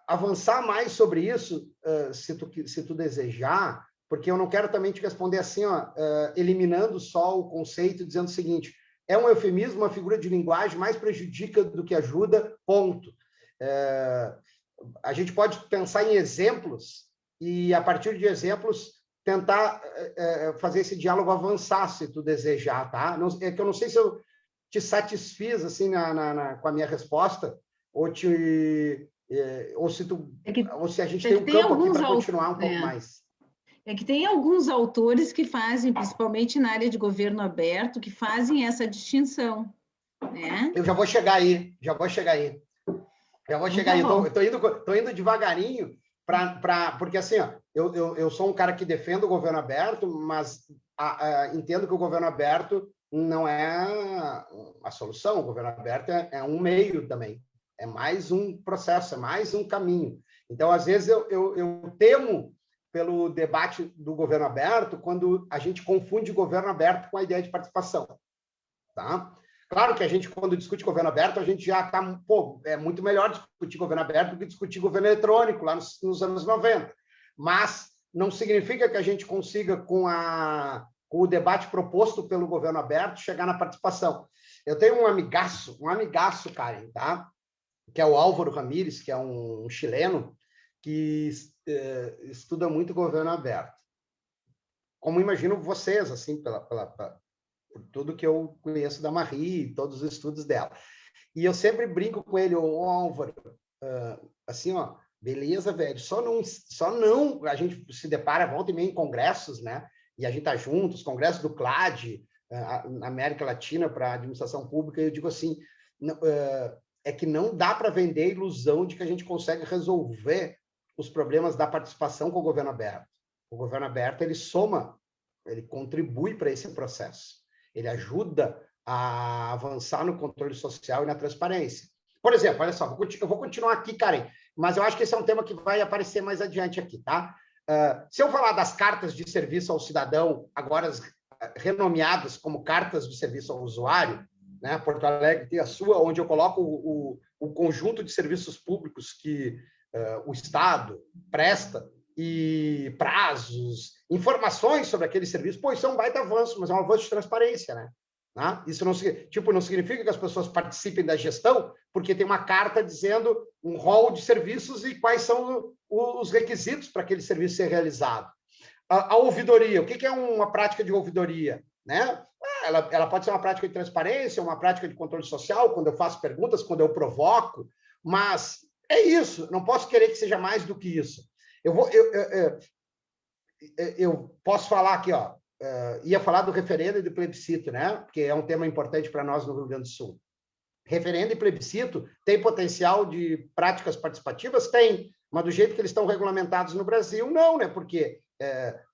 avançar mais sobre isso, se tu desejar, porque eu não quero também te responder assim, ó, eliminando só o conceito, dizendo o seguinte, é um eufemismo, uma figura de linguagem mais prejudica do que ajuda, ponto. A gente pode pensar em exemplos e, a partir de exemplos, tentar fazer esse diálogo avançar, se tu desejar, tá? É que eu não sei se eu te satisfiz assim, com a minha resposta, ou se a gente tem um campo aqui para continuar um pouco mais. É que tem alguns autores que fazem, principalmente na área de governo aberto, que fazem essa distinção, né? Eu já vou chegar aí. Estou indo devagarinho, porque assim, ó, eu sou um cara que defendo o governo aberto, mas entendo que o governo aberto não é a solução. O governo aberto é um meio também. É mais um processo, é mais um caminho. Então, às vezes, eu temo pelo debate do governo aberto quando a gente confunde governo aberto com a ideia de participação. Tá? Claro que a gente, quando discute governo aberto, a gente já está... é muito melhor discutir governo aberto do que discutir governo eletrônico, lá nos anos 90. Mas não significa que a gente consiga, com o debate proposto pelo governo aberto, chegar na participação. Eu tenho um amigaço, Karen, tá? Que é o Álvaro Ramírez, que é um chileno, que estuda muito governo aberto. Como imagino vocês, assim, por tudo que eu conheço da Marie, todos os estudos dela. E eu sempre brinco com ele, Álvaro, assim, ó, beleza, velho, só não, a gente se depara volta e meia em congressos, né? E a gente tá junto, os congressos do CLAD, na América Latina, para a administração pública, e eu digo assim, é que não dá para vender a ilusão de que a gente consegue resolver os problemas da participação com o governo aberto. O governo aberto, ele soma, ele contribui para esse processo. Ele ajuda a avançar no controle social e na transparência. Por exemplo, olha só, eu vou continuar aqui, Karen, mas eu acho que esse é um tema que vai aparecer mais adiante aqui, tá? Se eu falar das cartas de serviço ao cidadão, agora renomeadas como cartas de serviço ao usuário, né? Porto Alegre tem a sua, onde eu coloco o conjunto de serviços públicos que o Estado presta e prazos, informações sobre aquele serviço. Pô, isso é um baita avanço, mas é um avanço de transparência, né? Isso não significa que as pessoas participem da gestão, porque tem uma carta dizendo um rol de serviços e quais são os requisitos para aquele serviço ser realizado. A ouvidoria, o que é uma prática de ouvidoria? Né? Ela pode ser uma prática de transparência, uma prática de controle social, quando eu faço perguntas, quando eu provoco, mas é isso, não posso querer que seja mais do que isso. Eu posso falar aqui, ó, ia falar do referendo e do plebiscito, né? Porque é um tema importante para nós no Rio Grande do Sul. Referendo e plebiscito tem potencial de práticas participativas? Tem, mas do jeito que eles estão regulamentados no Brasil, não, né? Porque,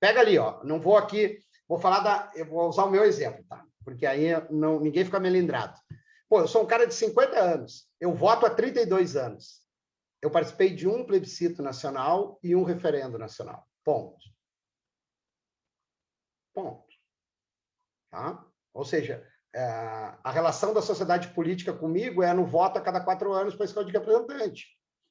pega ali, ó, não vou aqui, eu vou usar o meu exemplo, tá? Porque aí ninguém fica melindrado. Pô, eu sou um cara de 50 anos, eu voto há 32 anos. Eu participei de um plebiscito nacional e um referendo nacional. Ponto. Ponto. Tá? Ou seja, a relação da sociedade política comigo é no voto a cada 4 anos para a escolha de representante.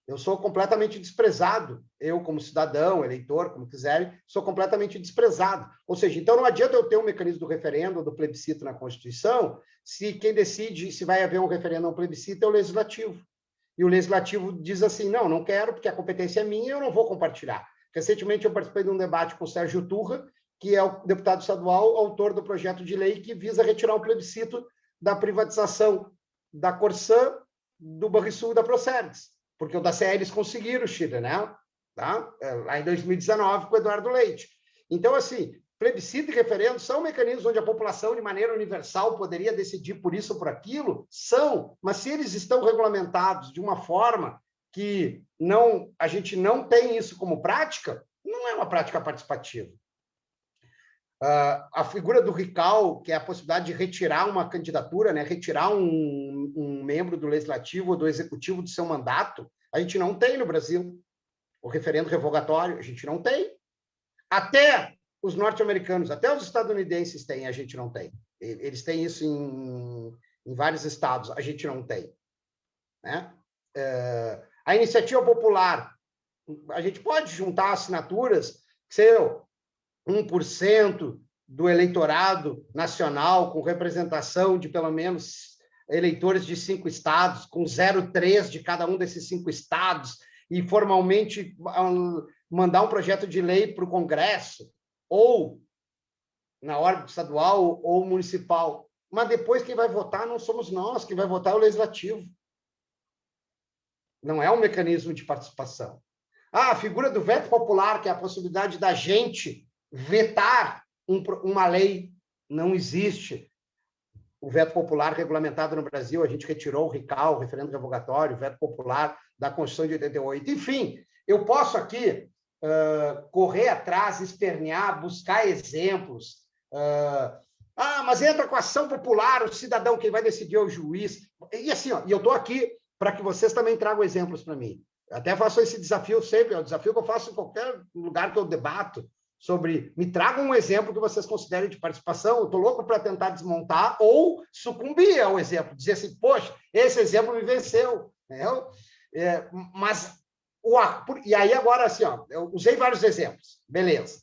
Eu sou completamente desprezado. Eu, como cidadão, eleitor, como quiserem, sou completamente desprezado. Ou seja, então não adianta eu ter um mecanismo do referendo ou do plebiscito na Constituição se quem decide se vai haver um referendo ou um plebiscito é o Legislativo. E o Legislativo diz assim, não quero, porque a competência é minha e eu não vou compartilhar. Recentemente eu participei de um debate com o Sérgio Turra, que é o deputado estadual, autor do projeto de lei que visa retirar o plebiscito da privatização da Corsã, do Banrisul e da Procergs. Porque o da CE eles conseguiram, Chile, né? Tá? Lá em 2019, com o Eduardo Leite. Então, assim, plebiscito e referendo são mecanismos onde a população, de maneira universal, poderia decidir por isso ou por aquilo? São, mas se eles estão regulamentados de uma forma que a gente não tem isso como prática, não é uma prática participativa. A figura do recall, que é a possibilidade de retirar uma candidatura, né, retirar um membro do Legislativo ou do Executivo do seu mandato, a gente não tem no Brasil. O referendo revogatório, a gente não tem. Até os norte-americanos, até os estadunidenses têm, a gente não tem. Eles têm isso em vários estados, a gente não tem. Né? A iniciativa popular, a gente pode juntar assinaturas, que sejam 1% do eleitorado nacional, com representação de pelo menos eleitores de 5 estados, com 0,3 de cada um desses 5 estados, e formalmente mandar um projeto de lei para o Congresso, ou na órbita estadual ou municipal. Mas depois quem vai votar não somos nós, quem vai votar é o Legislativo. Não é um mecanismo de participação. A figura do veto popular, que é a possibilidade da gente vetar uma lei, não existe. O veto popular regulamentado no Brasil, a gente retirou o RICAL, o referendo revogatório, o veto popular da Constituição de 88. Enfim, eu posso aqui correr atrás, espernear, buscar exemplos. Mas entra com a ação popular, o cidadão, quem vai decidir é o juiz. E assim, e eu estou aqui para que vocês também tragam exemplos para mim. Eu até faço esse desafio sempre, é o desafio que eu faço em qualquer lugar que eu debato, sobre me tragam um exemplo que vocês considerem de participação. Eu estou louco para tentar desmontar ou sucumbir ao exemplo, dizer assim, poxa, esse exemplo me venceu. E aí agora, assim, eu usei vários exemplos, beleza.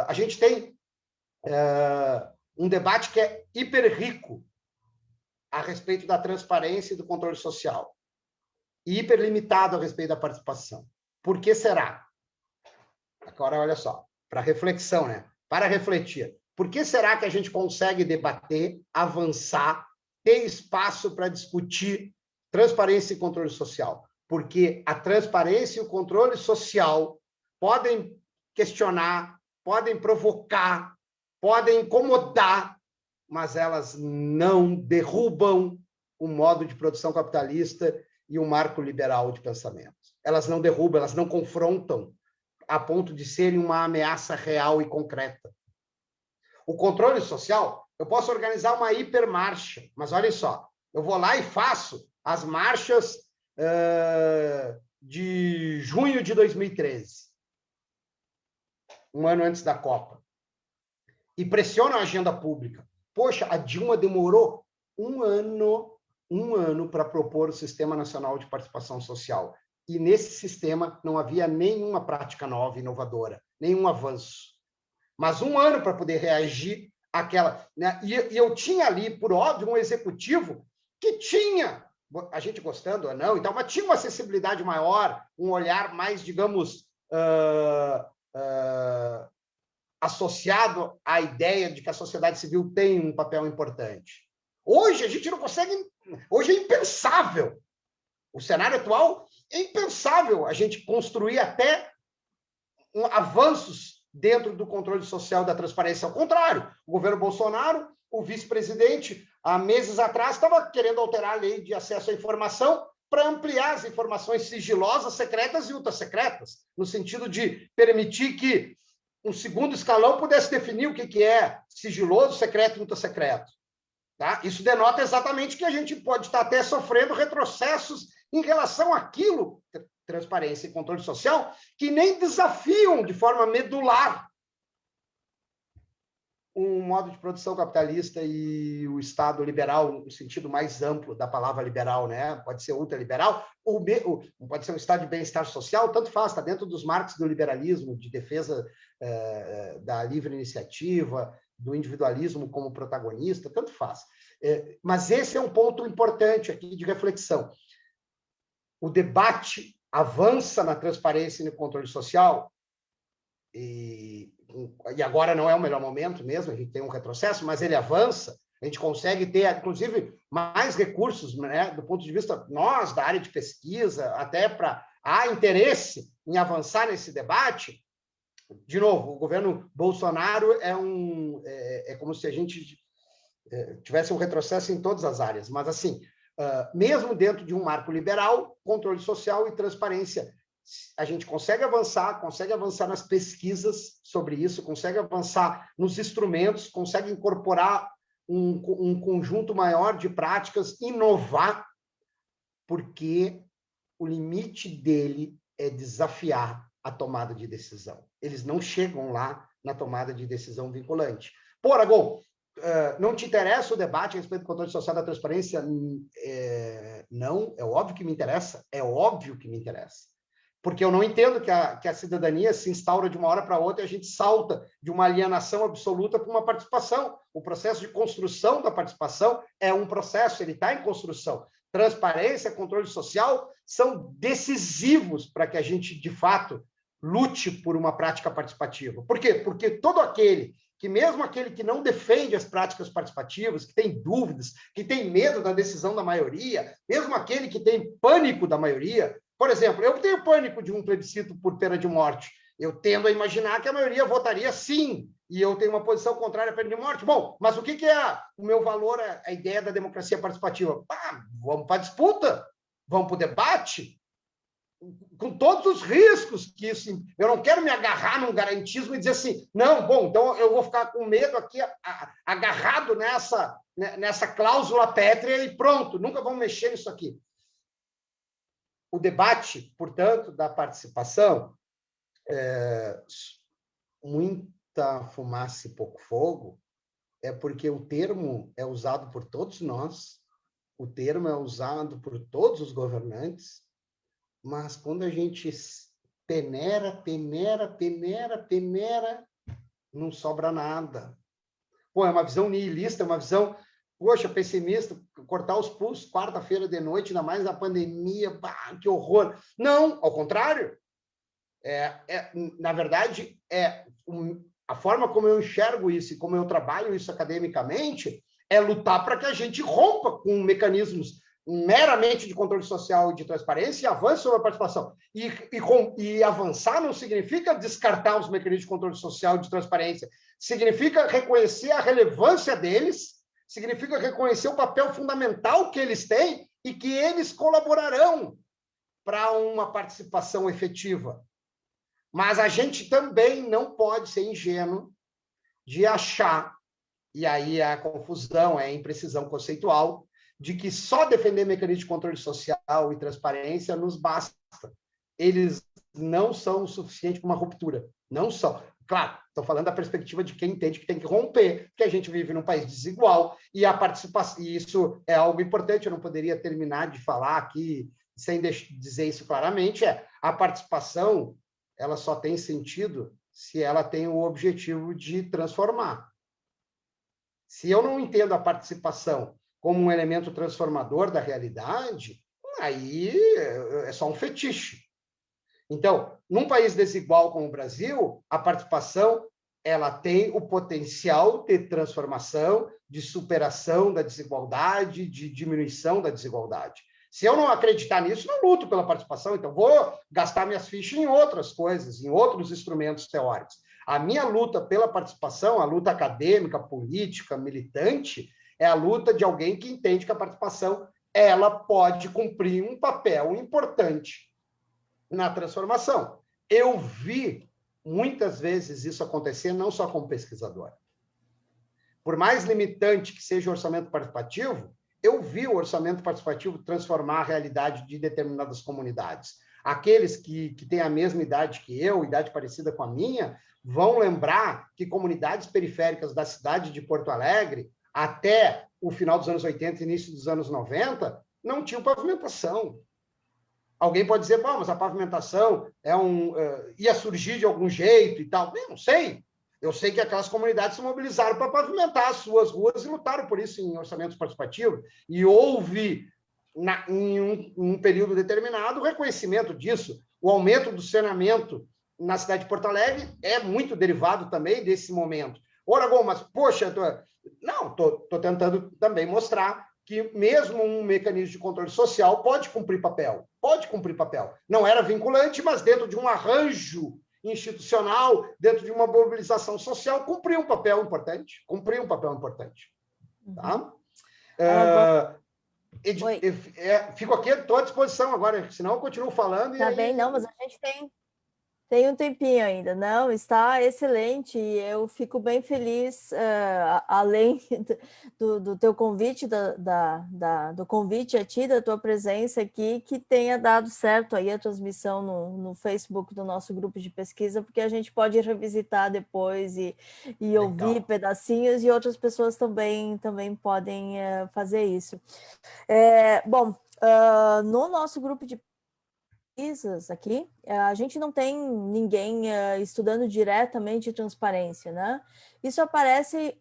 A gente tem um debate que é hiper rico a respeito da transparência e do controle social, e hiper limitado a respeito da participação. Por que será? Agora, olha só, para reflexão, né? Para refletir. Por que será que a gente consegue debater, avançar, ter espaço para discutir transparência e controle social? Porque a transparência e o controle social podem questionar, podem provocar, podem incomodar, mas elas não derrubam o modo de produção capitalista e o marco liberal de pensamento. Elas não derrubam, elas não confrontam a ponto de serem uma ameaça real e concreta. O controle social, eu posso organizar uma hipermarcha, mas olha só, eu vou lá e faço as marchas de junho de 2013, um ano antes da Copa, e pressiono a agenda pública. Poxa, a Dilma demorou um ano para propor o Sistema Nacional de Participação Social. E nesse sistema não havia nenhuma prática nova, inovadora, nenhum avanço. Mas um ano para poder reagir àquela... Né? E eu tinha ali, por óbvio, um executivo que tinha, a gente gostando ou não, então, mas tinha uma sensibilidade maior, um olhar mais, digamos, associado à ideia de que a sociedade civil tem um papel importante. Hoje a gente não consegue... Hoje é impensável. O cenário atual é impensável a gente construir até avanços dentro do controle social da transparência. Ao contrário, o governo Bolsonaro, o vice-presidente, há meses atrás, estava querendo alterar a lei de acesso à informação para ampliar as informações sigilosas, secretas e ultrasecretas, no sentido de permitir que um segundo escalão pudesse definir o que é sigiloso, secreto e ultrasecreto. Tá? Isso denota exatamente que a gente pode estar até sofrendo retrocessos em relação àquilo, transparência e controle social, que nem desafiam de forma medular um modo de produção capitalista e o Estado liberal, no sentido mais amplo da palavra liberal, né? Pode ser ultraliberal, ou pode ser um Estado de bem-estar social, tanto faz, está dentro dos marcos do liberalismo, de defesa da livre iniciativa, do individualismo como protagonista, tanto faz. Mas esse é um ponto importante aqui de reflexão. O debate avança na transparência e no controle social, e agora não é o melhor momento mesmo, a gente tem um retrocesso, mas ele avança, a gente consegue ter, inclusive, mais recursos, né, do ponto de vista, nós, da área de pesquisa, até para... Há interesse em avançar nesse debate. De novo, o governo Bolsonaro é como se a gente tivesse um retrocesso em todas as áreas, mas, assim, mesmo dentro de um marco liberal, controle social e transparência, a gente consegue avançar nas pesquisas sobre isso, consegue avançar nos instrumentos, consegue incorporar um conjunto maior de práticas, inovar, porque o limite dele é desafiar a tomada de decisão. Eles não chegam lá na tomada de decisão vinculante. Pô, Aragon, não te interessa o debate a respeito do controle social da transparência? Não, é óbvio que me interessa, porque eu não entendo que a cidadania se instaura de uma hora para outra e a gente salta de uma alienação absoluta para uma participação. O processo de construção da participação é um processo, ele está em construção. Transparência, controle social são decisivos para que a gente, de fato, lute por uma prática participativa. Por quê? Porque todo aquele que não defende as práticas participativas, que tem dúvidas, que tem medo da decisão da maioria, mesmo aquele que tem pânico da maioria. Por exemplo, eu tenho pânico de um plebiscito por pena de morte. Eu tendo a imaginar que a maioria votaria sim, e eu tenho uma posição contrária à pena de morte. Bom, mas o que é o meu valor, a ideia da democracia participativa? Vamos para a disputa, vamos para o debate, com todos os riscos que isso... Eu não quero me agarrar num garantismo e dizer assim, não, bom, então eu vou ficar com medo aqui, agarrado nessa cláusula pétrea e pronto, nunca vamos mexer nisso aqui. O debate, portanto, da participação, muita fumaça e pouco fogo, é porque o termo é usado por todos nós, o termo é usado por todos os governantes, mas quando a gente peneira, não sobra nada. Pô, é uma visão nihilista, é uma visão, poxa, pessimista, cortar os pulsos quarta-feira de noite, ainda mais na pandemia, que horror. Não, ao contrário. Na verdade, a forma como eu enxergo isso e como eu trabalho isso academicamente é lutar para que a gente rompa com mecanismos meramente de controle social e de transparência e avance sobre a participação. E avançar não significa descartar os mecanismos de controle social e de transparência, significa reconhecer a relevância deles, significa reconhecer o papel fundamental que eles têm e que eles colaborarão para uma participação efetiva. Mas a gente também não pode ser ingênuo de achar, e aí a confusão, a imprecisão conceitual, de que só defender mecanismos de controle social e transparência nos basta. Eles não são o suficiente para uma ruptura. Não são. Claro, estou falando da perspectiva de quem entende que tem que romper, que a gente vive num país desigual, e a participação, e isso é algo importante, eu não poderia terminar de falar aqui sem dizer isso claramente, a participação ela só tem sentido se ela tem o objetivo de transformar. Se eu não entendo a participação como um elemento transformador da realidade, aí é só um fetiche. Então, num país desigual como o Brasil, a participação ela tem o potencial de transformação, de superação da desigualdade, de diminuição da desigualdade. Se eu não acreditar nisso, não luto pela participação, então vou gastar minhas fichas em outras coisas, em outros instrumentos teóricos. A minha luta pela participação, a luta acadêmica, política, militante, é a luta de alguém que entende que a participação ela pode cumprir um papel importante na transformação. Eu vi muitas vezes isso acontecer, não só como pesquisador. Por mais limitante que seja o orçamento participativo, eu vi o orçamento participativo transformar a realidade de determinadas comunidades. Aqueles que têm a mesma idade que eu, idade parecida com a minha, vão lembrar que comunidades periféricas da cidade de Porto Alegre, até o final dos anos 80 e início dos anos 90, não tinham pavimentação. Alguém pode dizer, bom, mas a pavimentação ia surgir de algum jeito e tal. Eu não sei. Eu sei que aquelas comunidades se mobilizaram para pavimentar as suas ruas e lutaram por isso em orçamentos participativos. E houve, em um período determinado, o reconhecimento disso. O aumento do saneamento na cidade de Porto Alegre é muito derivado também desse momento. Aragão, mas, poxa, estou tentando também mostrar que mesmo um mecanismo de controle social pode cumprir papel. Não era vinculante, mas dentro de um arranjo institucional, dentro de uma mobilização social, cumpriu um papel importante. Tá? Fico aqui, estou à disposição agora, senão eu continuo falando. Tá bem, não, mas a gente tem um tempinho ainda. Não, está excelente. Eu fico bem feliz, além do teu convite, do convite a ti, da tua presença aqui, que tenha dado certo aí a transmissão no Facebook do nosso grupo de pesquisa, porque a gente pode revisitar depois e ouvir pedacinhos, e outras pessoas também podem fazer isso. Bom, no nosso grupo de pesquisas aqui, a gente não tem ninguém estudando diretamente transparência, né? Isso aparece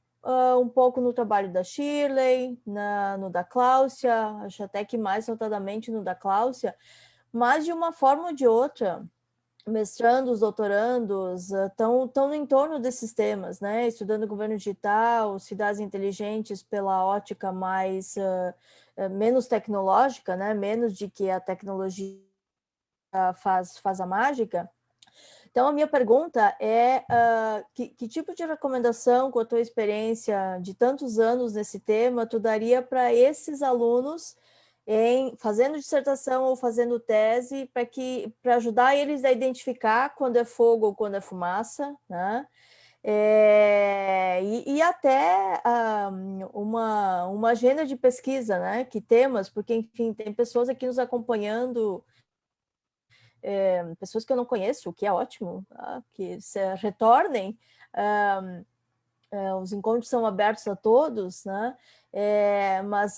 um pouco no trabalho da Shirley, no da Cláudia, acho até que mais notadamente no da Cláudia, mas de uma forma ou de outra, mestrandos, doutorandos estão no entorno desses temas, né? Estudando governo digital, cidades inteligentes pela ótica menos tecnológica, né? Menos de que a tecnologia faz a mágica. Então, a minha pergunta é que tipo de recomendação, com a tua experiência de tantos anos nesse tema, tu daria para esses alunos fazendo dissertação ou fazendo tese, para ajudar eles a identificar quando é fogo ou quando é fumaça, né? E até uma agenda de pesquisa, né? Que temas, porque, enfim, tem pessoas aqui nos acompanhando, pessoas que eu não conheço, o que é ótimo, que se retornem. Os encontros são abertos a todos, né? Mas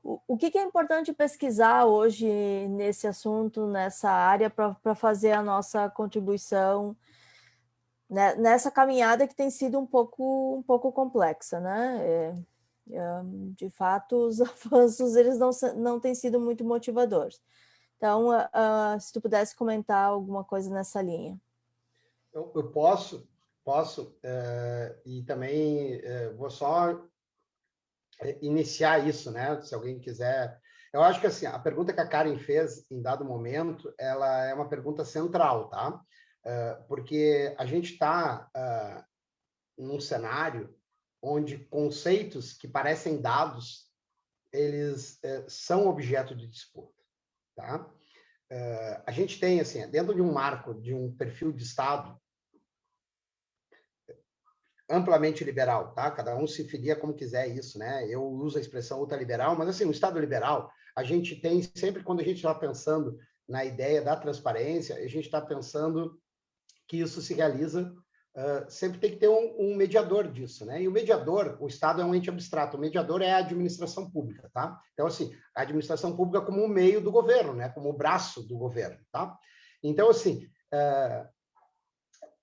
o que é importante pesquisar hoje nesse assunto, nessa área, para fazer a nossa contribuição nessa caminhada que tem sido um pouco complexa, né? De fato, os avanços eles não têm sido muito motivadores. Então, se tu pudesse comentar alguma coisa nessa linha. Eu posso, e também vou só iniciar isso, né? Se alguém quiser. Eu acho que assim, a pergunta que a Karen fez em dado momento, ela é uma pergunta central, tá? Porque a gente está num cenário onde conceitos que parecem dados, eles são objeto de disputa, tá? A gente tem, assim, dentro de um marco, de um perfil de Estado amplamente liberal, tá? Cada um se filia como quiser isso, né? Eu uso a expressão ultraliberal, mas, assim, o Estado liberal, a gente tem, sempre quando a gente está pensando na ideia da transparência, a gente está pensando que isso se realiza, sempre tem que ter um mediador disso, né? E o mediador, o Estado é um ente abstrato, o mediador é a administração pública, tá? Então, assim, a administração pública como um meio do governo, né? Como o braço do governo, tá? Então, assim,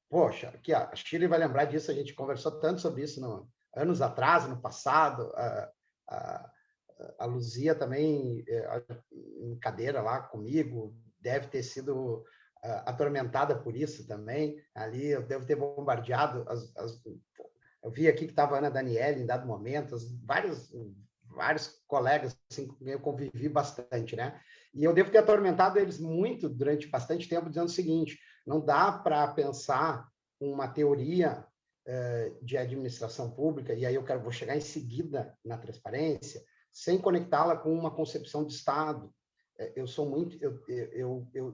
poxa, aqui, a Shirley vai lembrar disso, a gente conversou tanto sobre isso anos atrás, no passado, a Luzia também, em cadeira lá comigo, deve ter sido atormentada por isso também. Ali eu devo ter bombardeado eu vi aqui que estava a Ana Daniele em dado momento, vários colegas assim, com quem eu convivi bastante, né? E eu devo ter atormentado eles muito durante bastante tempo, dizendo o seguinte: não dá para pensar uma teoria de administração pública, e aí vou chegar em seguida na transparência, sem conectá-la com uma concepção de Estado. Eu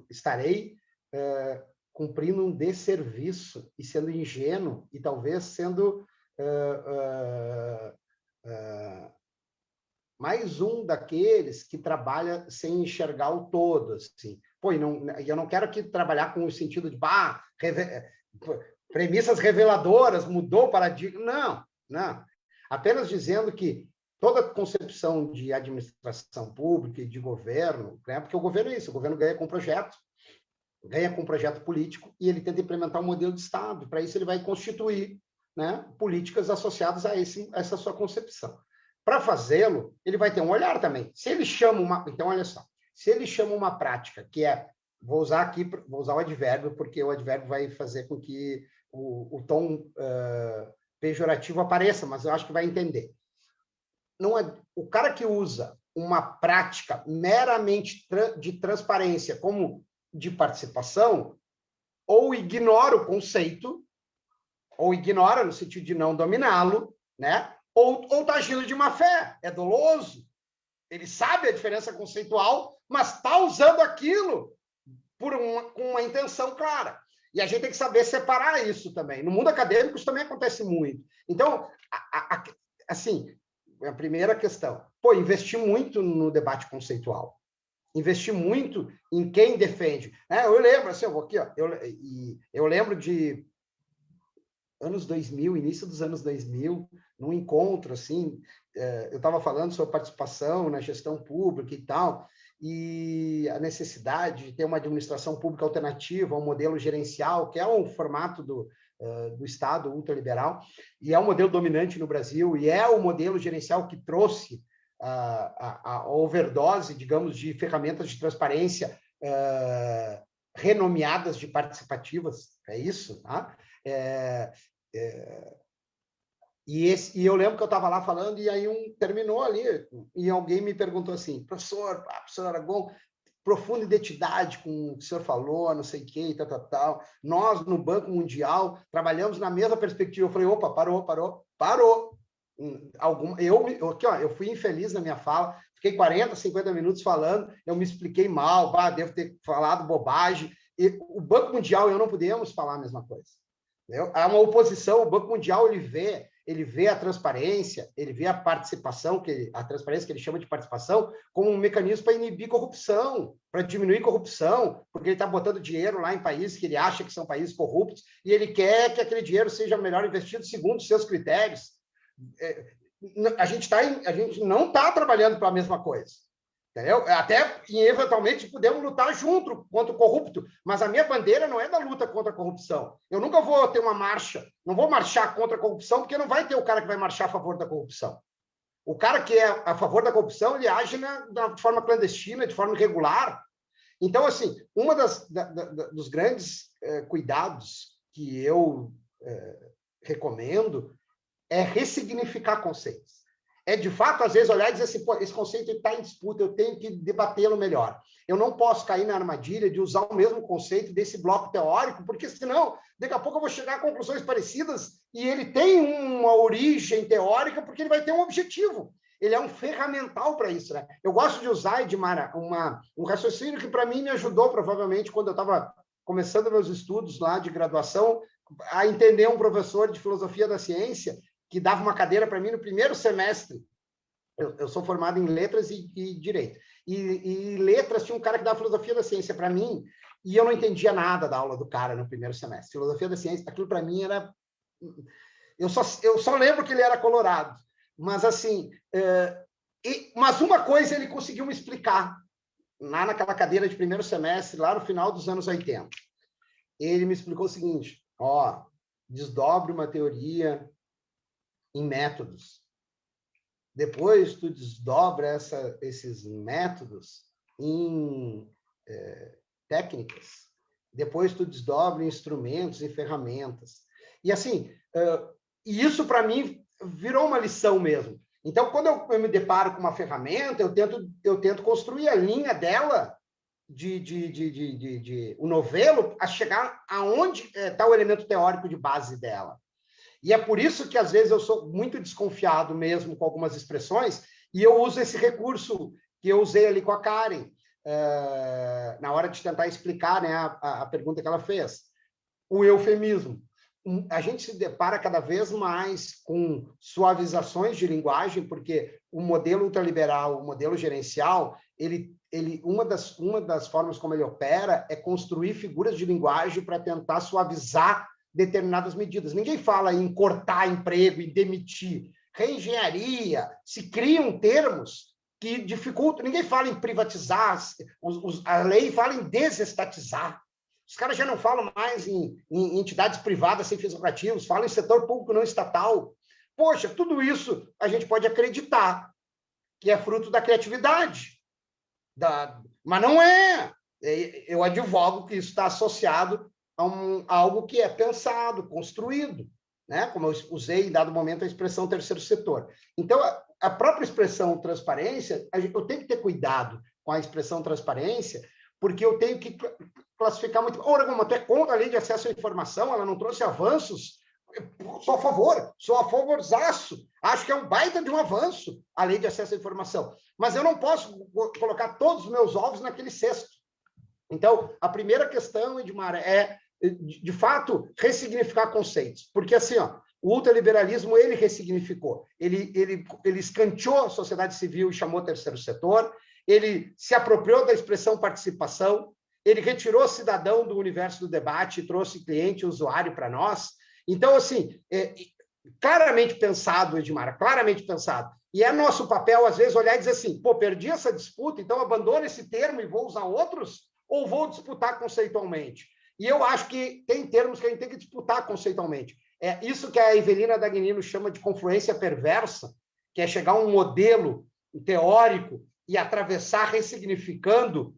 estarei cumprindo um desserviço e sendo ingênuo e talvez sendo mais um daqueles que trabalha sem enxergar o todo, assim. Pô, eu não quero aqui trabalhar com o sentido de premissas reveladoras, mudou o paradigma. Não, não. Apenas dizendo que toda concepção de administração pública e de governo, né? Porque o governo é isso, o governo ganha com projeto político e ele tenta implementar um modelo de Estado. Para isso, ele vai constituir, né, políticas associadas a essa sua concepção. Para fazê-lo, ele vai ter um olhar também. Se ele chama uma... Então, olha só. Se ele chama uma prática que é... Vou usar o advérbio, porque o advérbio vai fazer com que o tom pejorativo apareça, mas eu acho que vai entender. Não é, o cara que usa uma prática meramente de transparência como de participação, ou ignora o conceito, ou ignora no sentido de não dominá-lo, né? Ou está agindo de má fé, é doloso. Ele sabe a diferença conceitual, mas está usando aquilo com uma intenção clara. E a gente tem que saber separar isso também. No mundo acadêmico, isso também acontece muito. Então, assim, a primeira questão, investir muito no debate conceitual. Investir muito em quem defende. Eu lembro, assim, eu vou aqui, ó, eu lembro de anos 2000, início dos anos 2000, num encontro, assim, eu estava falando sobre participação na gestão pública e tal, e a necessidade de ter uma administração pública alternativa, um modelo gerencial, que é um formato do Estado ultraliberal, e é um modelo dominante no Brasil, e é o modelo gerencial que trouxe a overdose, digamos, de ferramentas de transparência renomeadas de participativas, é isso, tá? E eu lembro que eu estava lá falando, e aí terminou ali, e alguém me perguntou assim, professor Aragon, profunda identidade com o que o senhor falou, não sei o que, tal. Nós, no Banco Mundial, trabalhamos na mesma perspectiva. Eu falei, opa, parou. Eu fui infeliz na minha fala, fiquei 40, 50 minutos falando, eu me expliquei mal, devo ter falado bobagem. E o Banco Mundial, eu não podemos falar a mesma coisa. Entendeu? Há uma oposição, o Banco Mundial, ele vê a transparência, ele vê a participação, a transparência que ele chama de participação, como um mecanismo para inibir corrupção, para diminuir corrupção, porque ele está botando dinheiro lá em países que ele acha que são países corruptos, e ele quer que aquele dinheiro seja melhor investido segundo os seus critérios. A gente não está trabalhando para a mesma coisa. Entendeu? Até, eventualmente, podemos lutar junto contra o corrupto, mas a minha bandeira não é da luta contra a corrupção. Eu nunca vou ter uma marcha, não vou marchar contra a corrupção, porque não vai ter o cara que vai marchar a favor da corrupção. O cara que é a favor da corrupção, ele age de forma clandestina, de forma irregular. Então, assim, dos grandes cuidados que eu recomendo é ressignificar conceitos. É, de fato, às vezes, olhar e dizer assim, esse conceito está em disputa, eu tenho que debatê-lo melhor. Eu não posso cair na armadilha de usar o mesmo conceito desse bloco teórico, porque senão, daqui a pouco eu vou chegar a conclusões parecidas e ele tem uma origem teórica porque ele vai ter um objetivo. Ele é um ferramental para isso, né? Eu gosto de usar, Edmara, um raciocínio que, para mim, me ajudou, provavelmente, quando eu estava começando meus estudos lá de graduação, a entender um professor de filosofia da ciência que dava uma cadeira para mim no primeiro semestre. Eu sou formado em letras e direito. E letras tinha um cara que dava filosofia da ciência para mim, e eu não entendia nada da aula do cara no primeiro semestre. Filosofia da ciência, aquilo para mim era... Eu só lembro que ele era colorado. Mas, assim... mas uma coisa ele conseguiu me explicar, lá naquela cadeira de primeiro semestre, lá no final dos anos 80. Ele me explicou o seguinte, desdobre uma teoria em métodos. Depois, tu desdobra esses métodos em técnicas. Depois, tu desdobra em instrumentos e ferramentas. E, assim, isso, para mim, virou uma lição mesmo. Então, quando eu me deparo com uma ferramenta, eu tento construir a linha dela, o novelo, a chegar aonde está o elemento teórico de base dela. E é por isso que, às vezes, eu sou muito desconfiado mesmo com algumas expressões, e eu uso esse recurso que eu usei ali com a Karen, na hora de tentar explicar, né, a pergunta que ela fez. O eufemismo. A gente se depara cada vez mais com suavizações de linguagem, porque o modelo ultraliberal, o modelo gerencial, uma das formas como ele opera é construir figuras de linguagem para tentar suavizar determinadas medidas. Ninguém fala em cortar emprego e demitir. Reengenharia, se criam termos que dificultam. Ninguém fala em privatizar, a lei fala em desestatizar. Os caras já não falam mais em entidades privadas sem fins lucrativos, falam em setor público não estatal. Poxa, tudo isso a gente pode acreditar que é fruto da criatividade. Mas não é. Eu advogo que isso está associado a algo que é pensado, construído, né? Como eu usei em dado momento a expressão terceiro setor. Então, a própria expressão transparência, eu tenho que ter cuidado com a expressão transparência, porque eu tenho que classificar muito. Ora, como até contra a lei de acesso à informação, ela não trouxe avanços. Sou a favorzaço. Acho que é um baita de um avanço a lei de acesso à informação. Mas eu não posso colocar todos os meus ovos naquele cesto. Então, a primeira questão, Edmar, é, de fato, ressignificar conceitos. Porque, assim, ó, o ultraliberalismo, ele ressignificou. Ele escanteou a sociedade civil e chamou terceiro setor. Ele se apropriou da expressão participação. Ele retirou o cidadão do universo do debate e trouxe cliente e usuário para nós. Então, assim, claramente pensado, Edmar, claramente pensado. E é nosso papel, às vezes, olhar e dizer assim, pô, perdi essa disputa, então abandono esse termo e vou usar outros, ou vou disputar conceitualmente? E eu acho que tem termos que a gente tem que disputar conceitualmente. É isso que a Evelina Dagnino chama de confluência perversa, que é chegar a um modelo teórico e atravessar ressignificando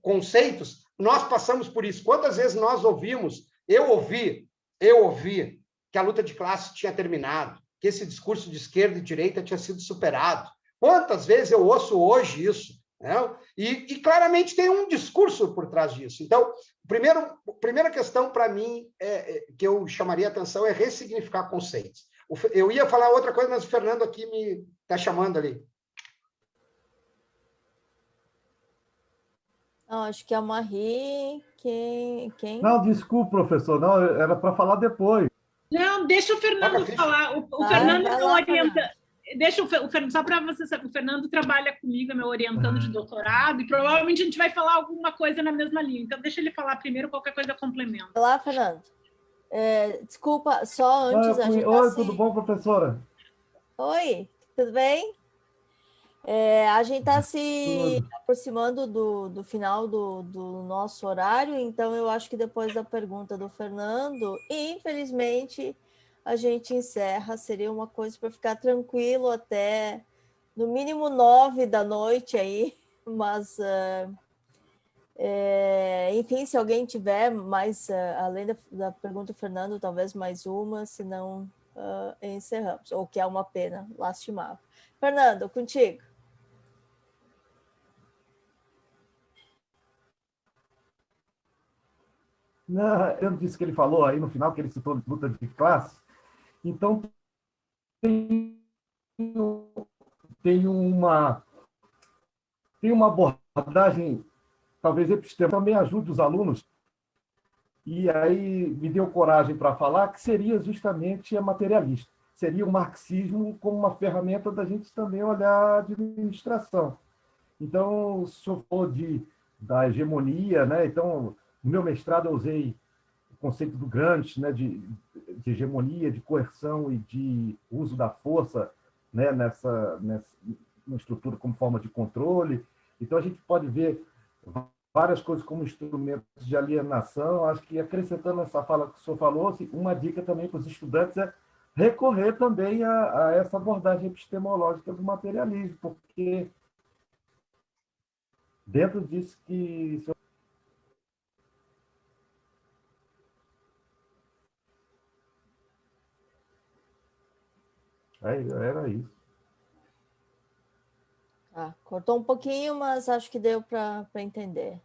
conceitos. Nós passamos por isso. Quantas vezes nós ouvimos, eu ouvi que a luta de classe tinha terminado, que esse discurso de esquerda e direita tinha sido superado. Quantas vezes eu ouço hoje isso? Né? E claramente tem um discurso por trás disso. Então, a primeira questão para mim que eu chamaria a atenção é ressignificar conceitos. Eu ia falar outra coisa, mas o Fernando aqui me está chamando ali. Não, acho que é a Marie. Quem? Não, desculpa, professor. Não, era para falar depois. Não, deixa o Fernando falar. O Fernando não orienta. Deixa o Fernando, só para você saber, o Fernando trabalha comigo, me orientando de doutorado, e provavelmente a gente vai falar alguma coisa na mesma linha. Então, deixa ele falar primeiro, qualquer coisa complementa. Olá, Fernando. Desculpa, só antes... Oi, tudo bom, professora? Oi, tudo bem? A gente está se aproximando do final do nosso horário, então eu acho que depois da pergunta do Fernando, infelizmente, a gente encerra. Seria uma coisa para ficar tranquilo até, no mínimo, 9 da noite aí, mas, enfim, se alguém tiver mais, além da pergunta do Fernando, talvez mais uma, senão encerramos, o que é uma pena, lastimável. Fernando, contigo. Eu disse que ele falou aí no final, que ele citou luta de classe. Então, tem uma abordagem, talvez epistemológica, também ajude os alunos, e aí me deu coragem para falar, que seria justamente a materialista. Seria o marxismo como uma ferramenta da gente também olhar a administração. Então, se eu for da hegemonia, né? Então, no meu mestrado eu usei o conceito do Gramsci, né? de hegemonia, de coerção e de uso da força, né? nessa estrutura como forma de controle. Então, a gente pode ver várias coisas como instrumentos de alienação. Acho que, acrescentando essa fala que o senhor falou, assim, uma dica também para os estudantes é recorrer também a essa abordagem epistemológica do materialismo, porque dentro disso que... Era isso. Cortou um pouquinho, mas acho que deu para entender.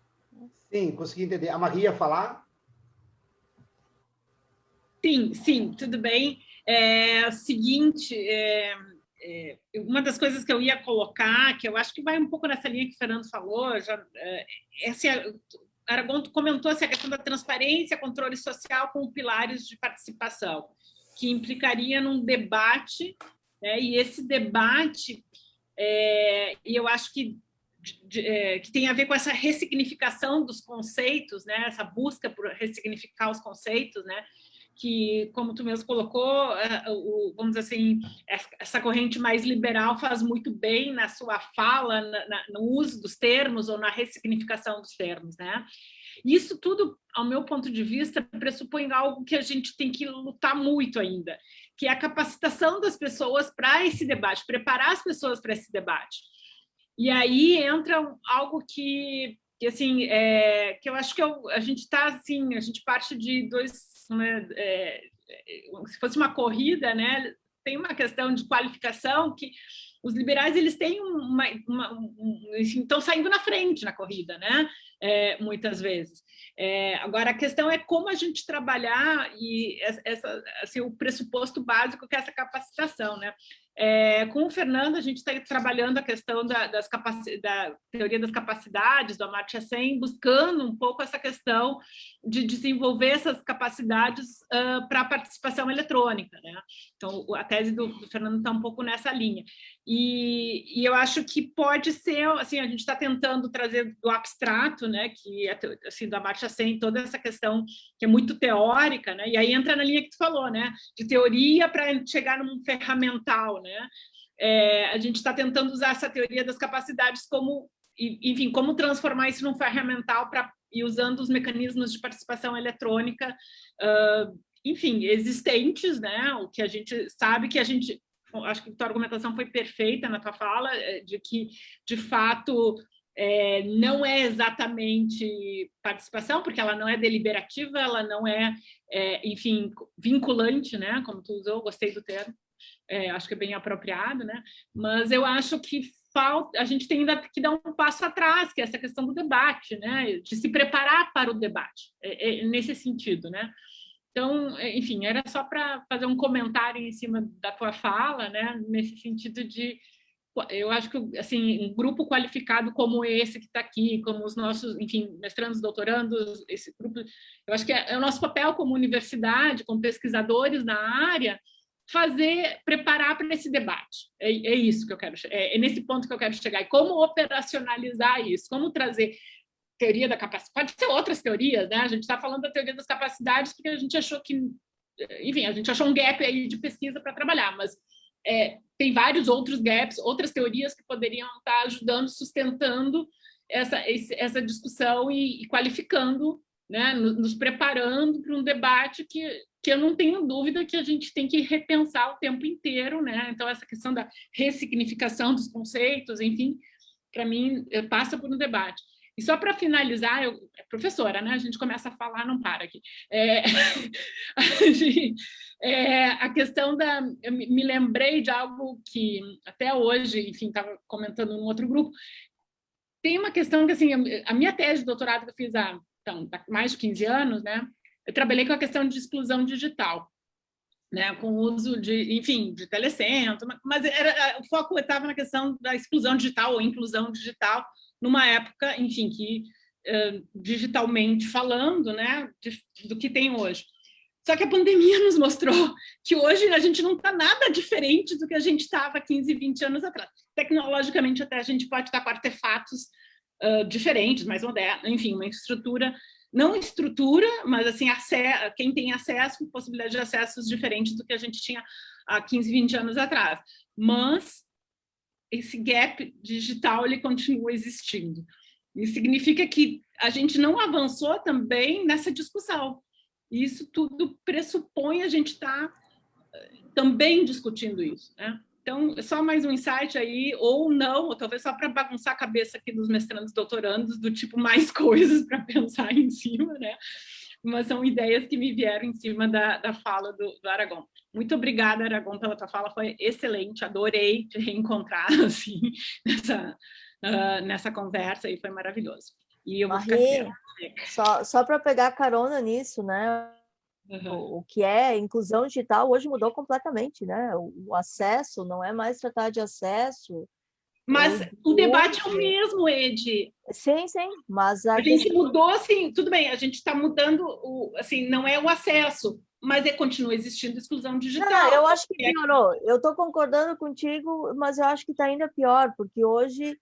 Sim, consegui entender. A Maria ia falar? Sim, tudo bem. Seguinte, uma das coisas que eu ia colocar, que eu acho que vai um pouco nessa linha que o Fernando falou, Aragon comentou a questão da transparência, controle social com pilares de participação, que implicaria num debate, né? E esse debate, e eu acho que tem a ver com essa ressignificação dos conceitos, né? Essa busca por ressignificar os conceitos, né? que, como tu mesmo colocou, vamos dizer assim, essa corrente mais liberal faz muito bem na sua fala, no uso dos termos ou na ressignificação dos termos, né? Isso tudo, ao meu ponto de vista, pressupõe algo que a gente tem que lutar muito ainda, que é a capacitação das pessoas para esse debate, preparar as pessoas para esse debate. E aí entra algo que assim, que eu acho que a gente está assim, a gente parte de dois, né, se fosse uma corrida, né, tem uma questão de qualificação que os liberais eles têm estão saindo na frente na corrida, né? Muitas vezes. Agora a questão é como a gente trabalhar e assim, o pressuposto básico que é essa capacitação, né? Com o Fernando, a gente está trabalhando a questão da teoria das capacidades, do Amartya Sen, buscando um pouco essa questão de desenvolver essas capacidades para a participação eletrônica, né? Então, a tese do Fernando está um pouco nessa linha. E eu acho que pode ser, assim, a gente está tentando trazer do abstrato, né, que assim, do Amartya Sen, toda essa questão que é muito teórica, né? E aí entra na linha que tu falou, né, de teoria para chegar num ferramental, né? A gente está tentando usar essa teoria das capacidades como, enfim, como transformar isso num ferramental e usando os mecanismos de participação eletrônica, enfim, existentes, né? O que a gente sabe que a gente, acho que a tua argumentação foi perfeita na tua fala, de que, de fato, não é exatamente participação, porque ela não é deliberativa, ela não enfim, vinculante, né? Como tu usou, gostei do termo. Acho que é bem apropriado, né? Mas eu acho que a gente tem ainda que dar um passo atrás, que é essa questão do debate, né? De se preparar para o debate, nesse sentido, né? Então, enfim, era só para fazer um comentário em cima da tua fala, né? Nesse sentido de, eu acho que, assim, um grupo qualificado como esse que está aqui, como os nossos, enfim, mestrandos, doutorandos, esse grupo, eu acho que é o nosso papel como universidade, como pesquisadores na área, preparar para esse debate. É isso que eu quero, nesse ponto que eu quero chegar. E como operacionalizar isso, como trazer teoria da capacidade, pode ser outras teorias, né? A gente está falando da teoria das capacidades porque a gente achou que, enfim, a gente achou um gap aí de pesquisa para trabalhar, mas tem vários outros gaps, outras teorias que poderiam estar ajudando, sustentando essa discussão e qualificando, né? Nos preparando para um debate que eu não tenho dúvida que a gente tem que repensar o tempo inteiro, né? Então, essa questão da ressignificação dos conceitos, enfim, para mim, passa por um debate. E só para finalizar, professora, né? A gente começa a falar, não para aqui. A questão eu me lembrei de algo que até hoje, enfim, estava comentando num outro grupo. Tem uma questão que, assim, a minha tese de doutorado que eu fiz há mais de 15 anos, né? Eu trabalhei com a questão de exclusão digital, né? Com o uso enfim, de telecentro, mas o foco estava na questão da exclusão digital ou inclusão digital, numa época, enfim, que digitalmente falando, né, do que tem hoje. Só que a pandemia nos mostrou que hoje a gente não está nada diferente do que a gente estava 15, 20 anos atrás. Tecnologicamente, até a gente pode estar com artefatos diferentes, mais modernos, enfim, uma estrutura, não estrutura, mas assim, quem tem acesso, possibilidade de acessos diferentes do que a gente tinha há 15, 20 anos atrás. Mas esse gap digital ele continua existindo. Isso significa que a gente não avançou também nessa discussão. E isso tudo pressupõe a gente estar também discutindo isso, né? Então, é só mais um insight aí, ou não, ou talvez só para bagunçar a cabeça aqui dos mestrandos e doutorandos, do tipo mais coisas para pensar em cima, né? Mas são ideias que me vieram em cima da fala do Aragão. Muito obrigada, Aragão, pela tua fala, foi excelente, adorei te reencontrar assim, nessa conversa, e foi maravilhoso. E eu vou ficar aqui. Só para pegar carona nisso, né? O que é inclusão digital hoje mudou completamente, né? O acesso não é mais tratar de acesso. Mas o debate é o mesmo, Ed. Sim, mas a gente mudou, assim, tudo bem, a gente está mudando, assim, não é o acesso, mas continua existindo exclusão digital. Não, eu acho que piorou. Eu estou concordando contigo, mas eu acho que está ainda pior, porque hoje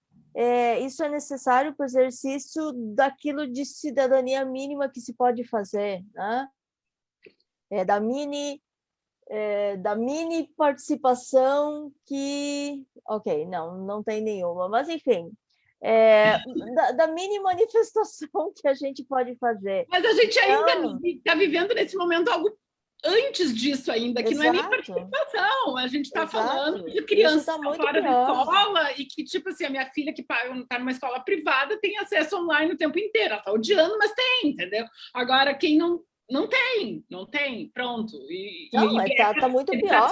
isso é necessário para o exercício daquilo de cidadania mínima que se pode fazer, né? da mini participação que... Ok, não tem nenhuma, mas enfim, da mini manifestação que a gente pode fazer. Mas a gente ainda está vivendo nesse momento algo antes disso ainda, que não é nem participação, a gente está falando de crianças que estão fora da escola e que, tipo assim, a minha filha que está numa escola privada tem acesso online o tempo inteiro, ela está odiando, mas tem, entendeu? Agora, quem não tem, pronto. Tá muito pior.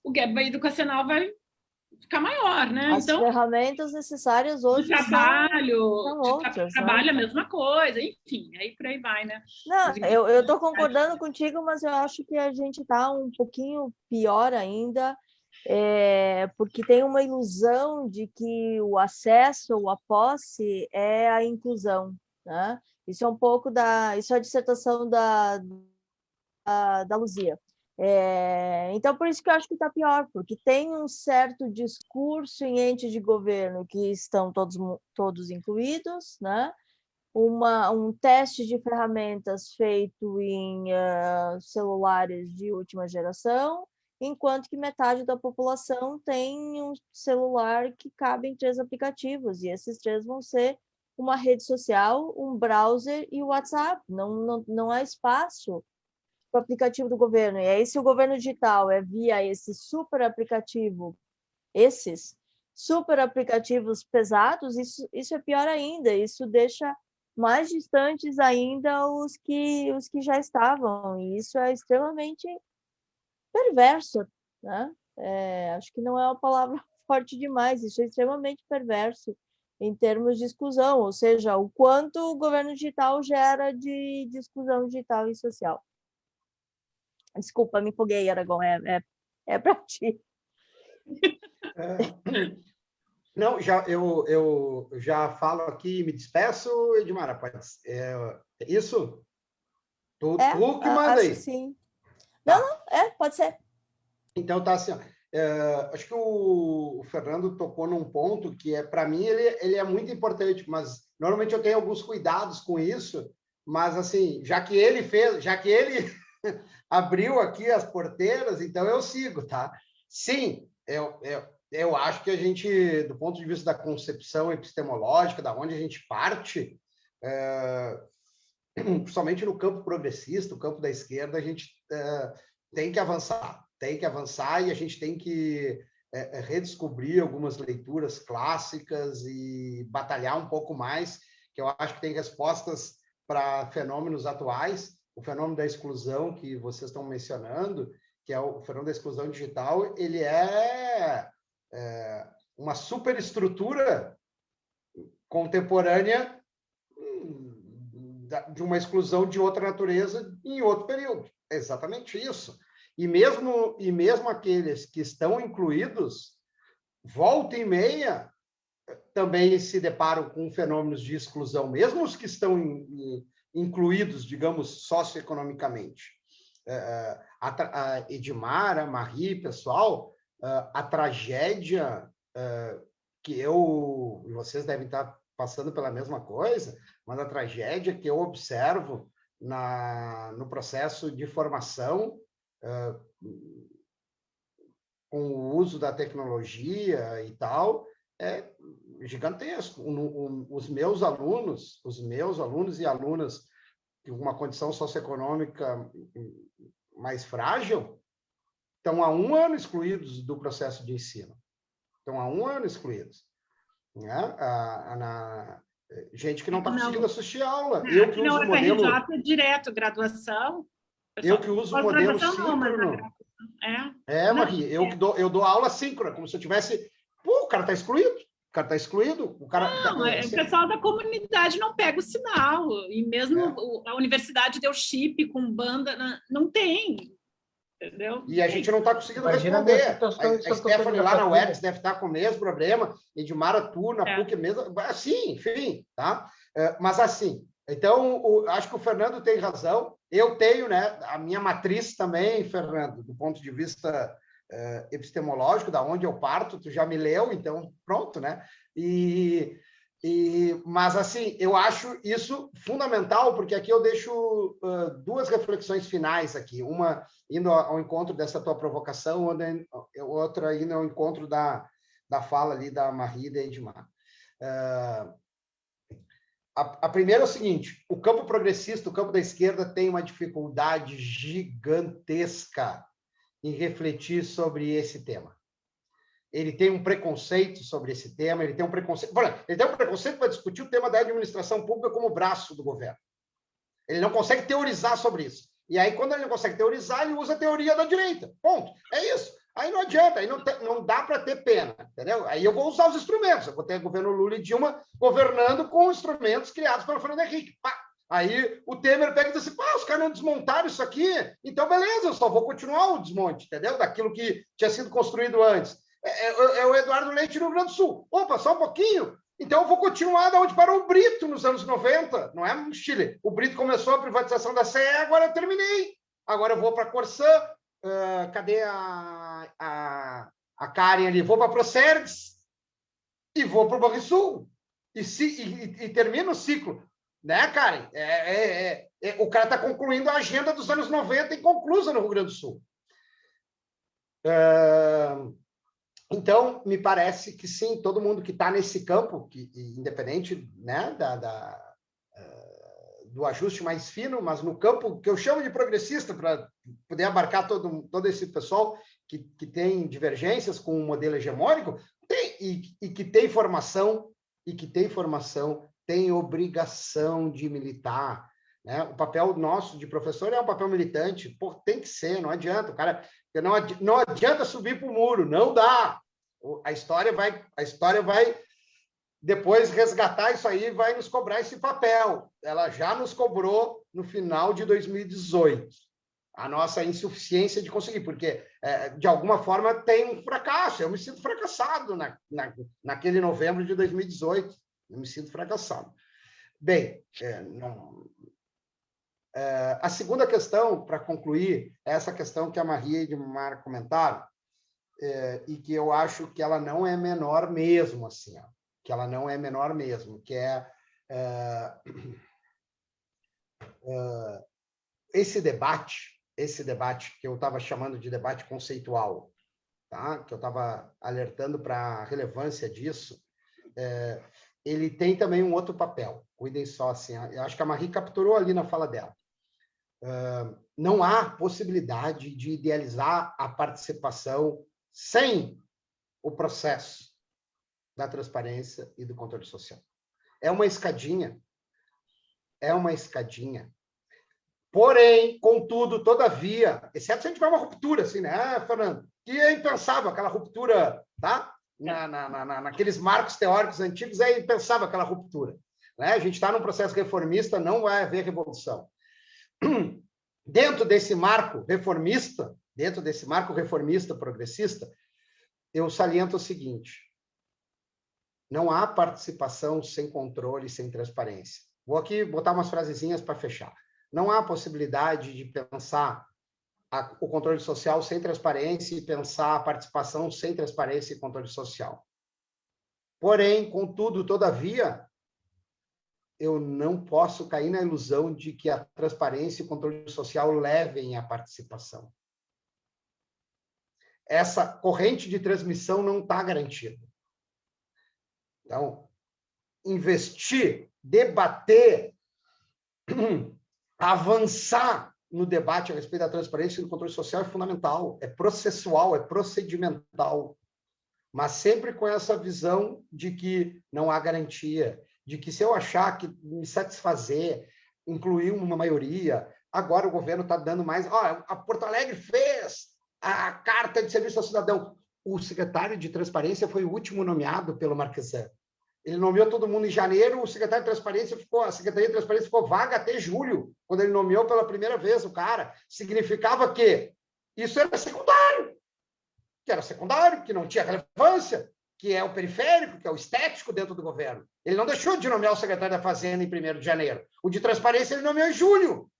O gap educacional vai ficar maior, né? As ferramentas necessárias hoje são outras. Trabalho, a mesma coisa, enfim, aí por aí vai, né? Não, eu estou concordando contigo, mas eu acho que a gente está um pouquinho pior ainda, porque tem uma ilusão de que o acesso ou a posse é a inclusão, né? Isso é um pouco isso é a dissertação da Luzia. Então, por isso que eu acho que está pior, porque tem um certo discurso em entes de governo que estão todos incluídos, né? Um teste de ferramentas feito em celulares de última geração, enquanto que metade da população tem um celular que cabe em 3 aplicativos, e esses 3 vão ser uma rede social, um browser e o WhatsApp. Não há espaço para o aplicativo do governo. E aí, se o governo digital via esses super aplicativos pesados, isso é pior ainda. Isso deixa mais distantes ainda os que já estavam. E isso é extremamente perverso, né? Acho que não é uma palavra forte demais. Isso é extremamente perverso em termos de exclusão, ou seja, o quanto o governo digital gera de exclusão digital e social. Desculpa, me empolguei, Aragão, é para ti. Não, eu já falo aqui, me despeço, Edmara, pode ser. Isso? Tu que manda aí. Acho sim. Não, pode ser. Então, tá assim, acho que o Fernando tocou num ponto que, para mim, ele é muito importante, mas normalmente eu tenho alguns cuidados com isso, mas, assim, já que ele abriu aqui as porteiras, então eu sigo, tá? Sim, eu acho que a gente, do ponto de vista da concepção epistemológica, da onde a gente parte, principalmente no campo progressista, o campo da esquerda, a gente tem que avançar e a gente tem que redescobrir algumas leituras clássicas e batalhar um pouco mais, que eu acho que tem respostas para fenômenos atuais. O fenômeno da exclusão que vocês estão mencionando, que é o fenômeno da exclusão digital, ele é uma superestrutura contemporânea de uma exclusão de outra natureza em outro período. É exatamente isso. E mesmo aqueles que estão incluídos, volta e meia, também se deparam com fenômenos de exclusão, mesmo os que estão incluídos, digamos, socioeconomicamente. A Edmara, Marie, pessoal, a tragédia que vocês devem estar passando pela mesma coisa, mas a tragédia que eu observo no processo de formação com o uso da tecnologia e tal, é gigantesco. Os meus alunos e alunas com uma condição socioeconômica mais frágil estão há 1 ano excluídos do processo de ensino. Estão há 1 ano excluídos. Né? Gente que não está conseguindo assistir a aula. Eu que uso o modelo... FRJ direto, graduação. Eu que uso o modelo síncrono. Maria, eu dou aula síncrona, como se eu tivesse... Pô, o cara está excluído. O pessoal da comunidade não pega o sinal. E mesmo a universidade deu chip com banda, não tem. Entendeu? E a gente não está conseguindo responder. A Stephanie lá na UERJ deve estar com o mesmo problema. Edmara, tu na PUC mesmo. Assim, enfim, tá? Mas assim, então, acho que o Fernando tem razão. Eu tenho, né, a minha matriz também, Fernando, do ponto de vista epistemológico, da onde eu parto, tu já me leu, então pronto, né? E Mas, assim, eu acho isso fundamental, porque aqui eu deixo duas reflexões finais aqui. Uma indo ao encontro dessa tua provocação, outra indo ao encontro da fala ali da Marie e da Edmar. A primeira é o seguinte: o campo progressista, o campo da esquerda, tem uma dificuldade gigantesca em refletir sobre esse tema. Ele tem um preconceito sobre esse tema, ele tem um preconceito para discutir o tema da administração pública como braço do governo. Ele não consegue teorizar sobre isso. E aí, quando ele não consegue teorizar, ele usa a teoria da direita. Ponto. É isso. Aí não adianta, aí não dá para ter pena, entendeu? Aí eu vou usar os instrumentos. Eu vou ter o governo Lula e Dilma governando com instrumentos criados pelo Fernando Henrique. Pá. Aí o Temer pega e diz assim: os caras não desmontaram isso aqui, então beleza, eu só vou continuar o desmonte, entendeu? Daquilo que tinha sido construído antes. É o Eduardo Leite no Rio Grande do Sul. Opa, só um pouquinho. Então eu vou continuar da onde parou o Brito nos anos 90, não é no Chile. O Brito começou a privatização da CE, agora eu terminei. Agora eu vou para a Corsã, cadê a Karen ali? Vou para a Procergs e vou para o Banrisul. E termino o ciclo. Né, Karen? O cara está concluindo a agenda dos anos 90 inconclusa no Rio Grande do Sul. Então, me parece que sim, todo mundo que está nesse campo, independente, né, do ajuste mais fino, mas no campo que eu chamo de progressista, para poder abarcar todo esse pessoal que tem divergências com o modelo hegemônico, e que tem formação, tem obrigação de militar. Né? O papel nosso de professor é um papel militante. Pô, tem que ser, não adianta. O cara, não adianta subir para o muro, não dá. A história vai depois resgatar isso aí, vai nos cobrar esse papel. Ela já nos cobrou no final de 2018. A nossa insuficiência de conseguir, porque, de alguma forma, tem um fracasso. Eu me sinto fracassado naquele novembro de 2018. Eu me sinto fracassado. Bem, a segunda questão, para concluir, é essa questão que a Marie e a Edmar comentaram, e que eu acho que ela não é menor mesmo, assim, ó, que ela não é menor mesmo, que é esse debate que eu estava chamando de debate conceitual, tá? Que eu estava alertando para a relevância disso, ele tem também um outro papel. Cuidem só, assim, eu acho que a Marie capturou ali na fala dela. Não há possibilidade de idealizar a participação sem o processo da transparência e do controle social. É uma escadinha. Porém, contudo, todavia, exceto se a gente tiver uma ruptura, assim, né, Fernando? Que é impensável aquela ruptura, tá? Naqueles marcos teóricos antigos, é impensável aquela ruptura. Né? A gente está num processo reformista, não vai haver revolução. Dentro desse marco reformista progressista, eu saliento o seguinte: não há participação sem controle, sem transparência. Vou aqui botar umas frasezinhas para fechar. Não há possibilidade de pensar o controle social sem transparência e pensar a participação sem transparência e controle social. Porém, contudo, todavia, eu não posso cair na ilusão de que a transparência e o controle social levem à participação. Essa corrente de transmissão não está garantida. Então, investir, debater, avançar no debate a respeito da transparência e do controle social é fundamental, é processual, é procedimental, mas sempre com essa visão de que não há garantia, de que se eu achar que me satisfazer, incluir uma maioria, agora o governo está dando mais... a Porto Alegre fez a carta de serviço ao cidadão. O secretário de transparência foi o último nomeado pelo Marquesan. Ele nomeou todo mundo em janeiro, a Secretaria de Transparência ficou vaga até julho, quando ele nomeou pela primeira vez o cara. Significava que isso era secundário, que não tinha relevância, que é o periférico, que é o estético dentro do governo. Ele não deixou de nomear o secretário da Fazenda em 1º de janeiro. O de Transparência ele nomeou em julho.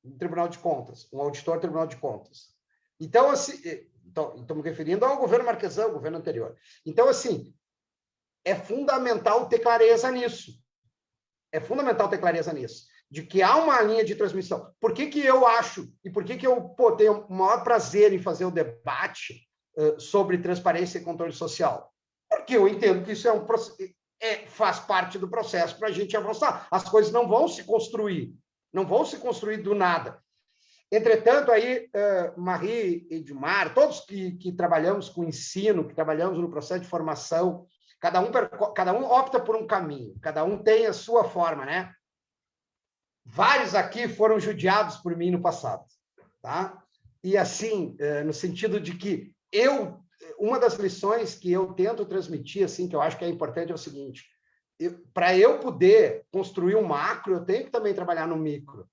No Tribunal de Contas, um auditor do Tribunal de Contas. Então, assim... Então, estamos referindo ao governo Marquesan, ao governo anterior. Então, assim, é fundamental ter clareza nisso. É fundamental ter clareza nisso. De que há uma linha de transmissão. Por que que eu acho, e por que que eu tenho o maior prazer em fazer o debate sobre transparência e controle social? Porque eu entendo que isso faz parte do processo para a gente avançar. As coisas não vão se construir do nada. Entretanto, aí, Marie, Edmar, todos que trabalhamos com ensino, que trabalhamos no processo de formação, cada um opta por um caminho, cada um tem a sua forma, né? Vários aqui foram judiados por mim no passado, tá? E assim, no sentido de que uma das lições que eu tento transmitir, assim, que eu acho que é importante, é o seguinte: para eu poder construir um macro, eu tenho que também trabalhar no micro.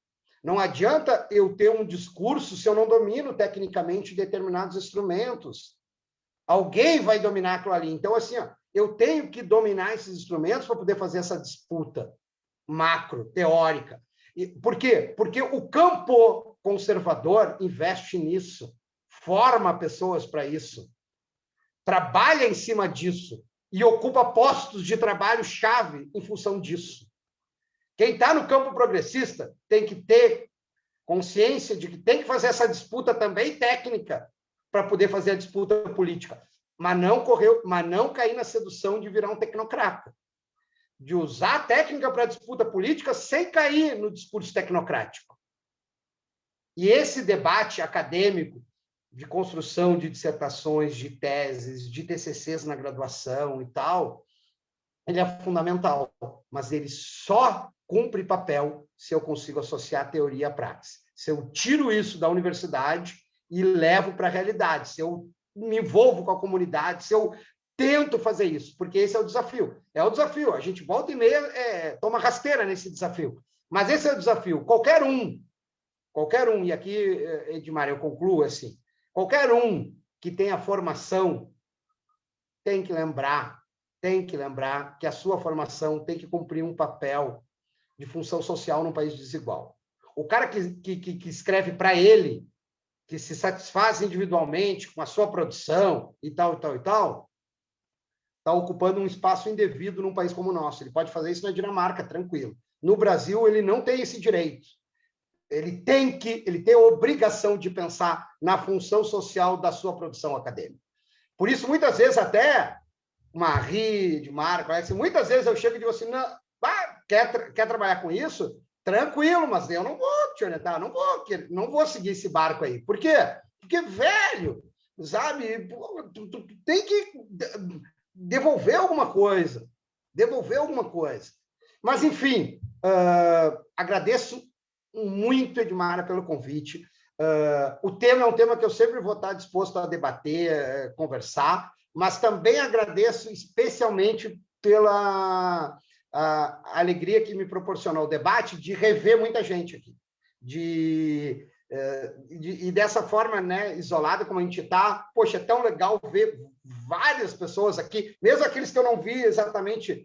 Não adianta eu ter um discurso se eu não domino tecnicamente determinados instrumentos. Alguém vai dominar aquilo ali. Então, assim, ó, eu tenho que dominar esses instrumentos para poder fazer essa disputa macro, teórica. Por quê? Porque o campo conservador investe nisso, forma pessoas para isso, trabalha em cima disso e ocupa postos de trabalho-chave em função disso. Quem está no campo progressista tem que ter consciência de que tem que fazer essa disputa também técnica para poder fazer a disputa política, mas não cair na sedução de virar um tecnocrata, de usar a técnica para a disputa política sem cair no discurso tecnocrático. E esse debate acadêmico de construção de dissertações, de teses, de TCCs na graduação e tal, ele é fundamental, mas ele só cumpre papel se eu consigo associar a teoria à prática. Se eu tiro isso da universidade e levo para a realidade, se eu me envolvo com a comunidade, se eu tento fazer isso, porque esse é o desafio. É o desafio. A gente volta e meia, toma rasteira nesse desafio. Mas esse é o desafio. Qualquer um, e aqui, Edmar, eu concluo assim, qualquer um que tenha formação tem que lembrar que a sua formação tem que cumprir um papel de função social num país desigual. O cara que escreve para ele, que se satisfaz individualmente com a sua produção e tal, está ocupando um espaço indevido num país como o nosso. Ele pode fazer isso na Dinamarca, tranquilo. No Brasil, ele não tem esse direito. Ele tem a obrigação de pensar na função social da sua produção acadêmica. Por isso, muitas vezes, até Marie, de Marco, muitas vezes eu chego e digo assim, não, quer trabalhar com isso? Tranquilo, mas eu não vou te orientar, não vou seguir esse barco aí. Por quê? Porque, velho, sabe, tu tem que devolver alguma coisa. Mas, enfim, agradeço muito, Edmara, pelo convite. O tema é um tema que eu sempre vou estar disposto a debater, conversar, mas também agradeço especialmente pela alegria que me proporcionou o debate de rever muita gente aqui. E dessa forma, né, isolada como a gente está, poxa, é tão legal ver várias pessoas aqui, mesmo aqueles que eu não vi exatamente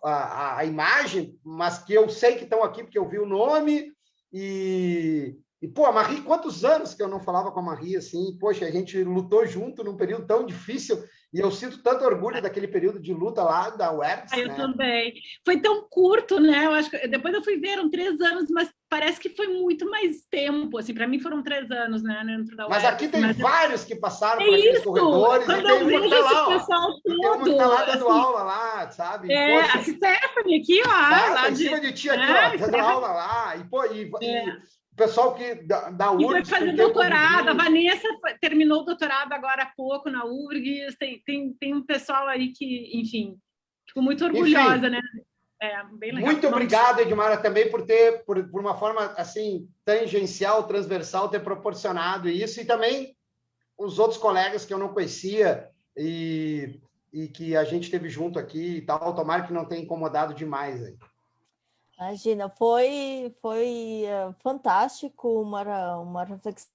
a imagem, mas que eu sei que estão aqui porque eu vi o nome. E pô, a Marie, quantos anos que eu não falava com a Marie, assim, poxa, a gente lutou junto num período tão difícil, e eu sinto tanto orgulho daquele período de luta lá da UERJ. Eu também. Foi tão curto, né? Eu acho que depois eu fui ver, eram 3 anos, mas parece que foi muito mais tempo, assim, para mim foram 3 anos, né, dentro da UERJ. Mas aqui tem vários que passaram por aqueles corredores, quando e tem uma que tá lá, pessoal todo, tem uma que tá lá dando aula lá, sabe? Poxa, a Stephanie aqui, ó. Lá em cima de ti aqui, ó, dando aula lá, e o pessoal que da URGS... E foi fazer doutorado, a Vanessa terminou o doutorado agora há pouco na URGS, tem um pessoal aí que, enfim, fico muito orgulhosa, né? Bem legal. Muito obrigado, Edmara, também por ter, por uma forma, assim, tangencial, transversal, ter proporcionado isso, e também os outros colegas que eu não conhecia e que a gente teve junto aqui e tal, tomara que não tenha incomodado demais aí. Imagina, foi fantástico, uma reflexão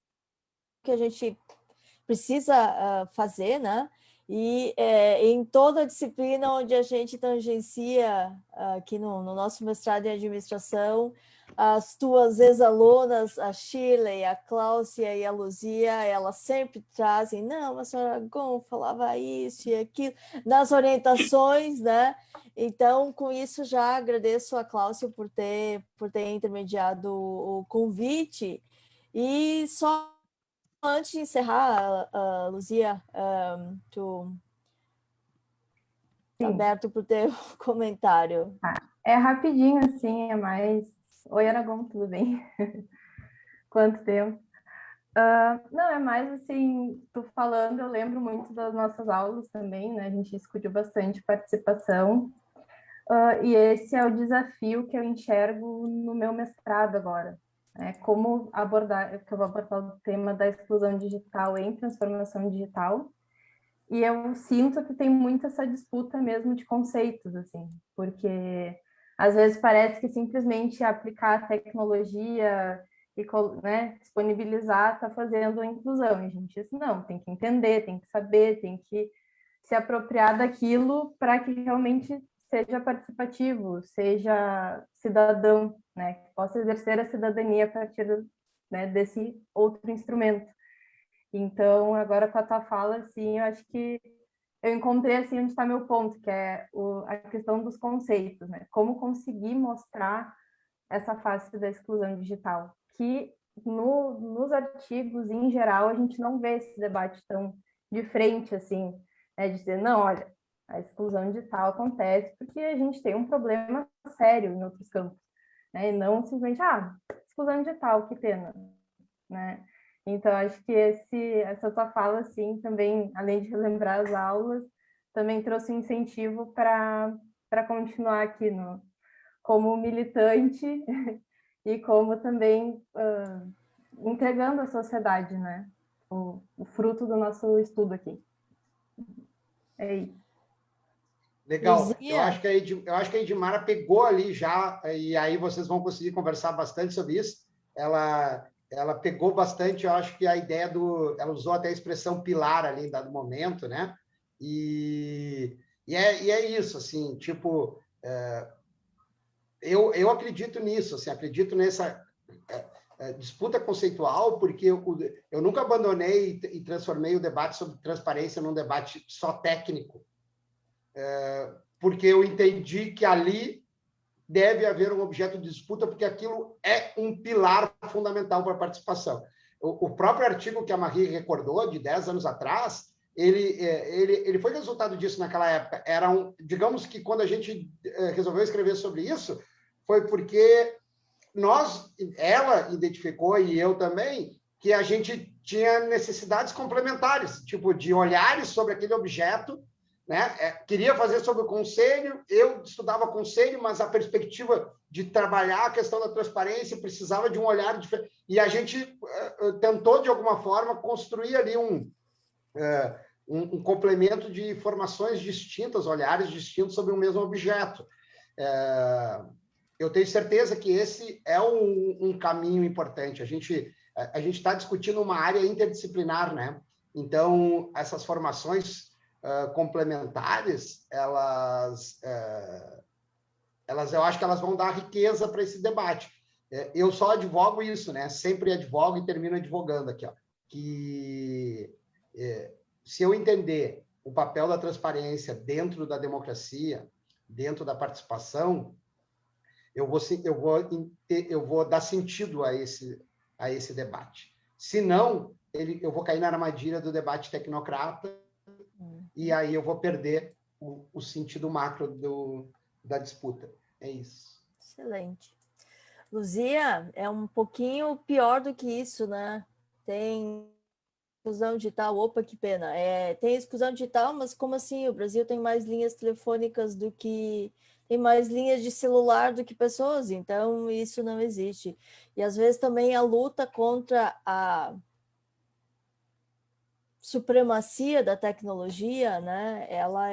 que a gente precisa fazer, né? E em toda a disciplina onde a gente tangencia, aqui no nosso mestrado em administração, as tuas ex-alunas, a Shirley, a Cláudia e a Luzia, elas sempre trazem, não, a senhora Gon falava isso e aquilo, nas orientações, né? Então, com isso, já agradeço a Cláudia por ter intermediado o convite. E só antes de encerrar, Luzia, tu tá aberto para o teu comentário. É rapidinho, assim, é mais... Oi, Aragon, tudo bem? Quanto tempo? Não, é mais assim, tu falando, eu lembro muito das nossas aulas também, né? A gente discutiu bastante participação. E esse é o desafio que eu enxergo no meu mestrado agora. Como abordar, que eu vou abordar o tema da exclusão digital em transformação digital. E eu sinto que tem muito essa disputa mesmo de conceitos, assim, porque às vezes parece que simplesmente aplicar a tecnologia e, né, disponibilizar está fazendo a inclusão. E a gente diz, não, tem que entender, tem que saber, tem que se apropriar daquilo para que realmente seja participativo, seja cidadão, né, que possa exercer a cidadania a partir, né, desse outro instrumento. Então, agora com a tua fala, assim, eu acho que eu encontrei, assim, onde está meu ponto, que é a questão dos conceitos, né? Como conseguir mostrar essa face da exclusão digital, que nos artigos, em geral, a gente não vê esse debate tão de frente, assim, né? De dizer, não, olha, a exclusão digital acontece porque a gente tem um problema sério em outros campos, né? E não simplesmente, exclusão digital, que pena, né? Então, acho que essa tua fala, assim, também, além de relembrar as aulas, também trouxe um incentivo para continuar aqui como militante e como também entregando à sociedade, né? O fruto do nosso estudo aqui. É isso. Legal. Eu acho que a Edmara pegou ali já, e aí vocês vão conseguir conversar bastante sobre isso. Ela pegou bastante, eu acho que a ideia ela usou até a expressão pilar ali em dado momento, né? E é isso, assim, tipo, eu acredito nisso, assim, acredito nessa disputa conceitual, porque eu nunca abandonei e transformei o debate sobre transparência num debate só técnico, porque eu entendi que ali deve haver um objeto de disputa, porque aquilo é um pilar fundamental para a participação. O próprio artigo que a Marie recordou, de 10 anos atrás, ele foi resultado disso naquela época. Digamos que quando a gente resolveu escrever sobre isso, foi porque ela identificou, e eu também, que a gente tinha necessidades complementares, tipo, de olhares sobre aquele objeto, né? Queria fazer sobre o conselho, eu estudava conselho, mas a perspectiva de trabalhar a questão da transparência precisava de um olhar diferente. E a gente tentou, de alguma forma, construir ali um complemento de informações distintas, olhares distintos sobre o mesmo objeto. Eu tenho certeza que esse é um caminho importante. A gente está discutindo uma área interdisciplinar, né? Então, essas formações complementares, elas eu acho que elas vão dar riqueza para esse debate. Eu só advogo isso, né? Sempre advogo e termino advogando aqui, ó, que se eu entender o papel da transparência dentro da democracia, dentro da participação, eu vou dar sentido a esse debate. Se não, eu vou cair na armadilha do debate tecnocrata, e aí eu vou perder o sentido macro da disputa. É isso. Excelente. Luzia, é um pouquinho pior do que isso, né? Tem exclusão digital, opa, que pena. Tem exclusão digital, mas como assim? O Brasil tem mais linhas telefônicas tem mais linhas de celular do que pessoas, então isso não existe. E às vezes também a luta contra a supremacia da tecnologia, né? Ela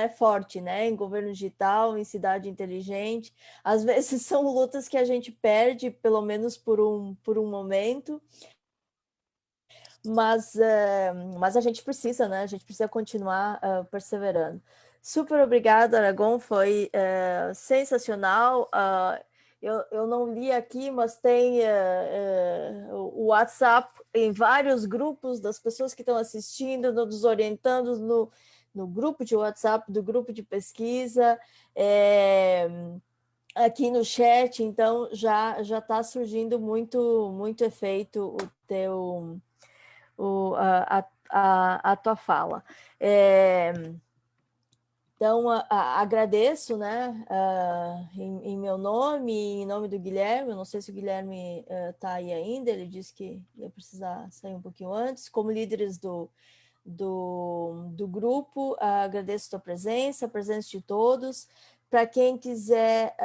é forte, né? Em governo digital, em cidade inteligente, às vezes são lutas que a gente perde, pelo menos por um momento, mas a gente precisa, né? A gente precisa continuar perseverando. Super obrigada, Aragon, foi sensacional. Eu não li aqui, mas tem o WhatsApp em vários grupos das pessoas que estão assistindo, nos orientando no grupo de WhatsApp, do grupo de pesquisa, aqui no chat, então já está surgindo muito efeito a tua fala. Então, agradeço, né, em meu nome e em nome do Guilherme. Eu não sei se o Guilherme está aí ainda, ele disse que ia precisar sair um pouquinho antes. Como líderes do grupo, agradeço a presença de todos. Para quem quiser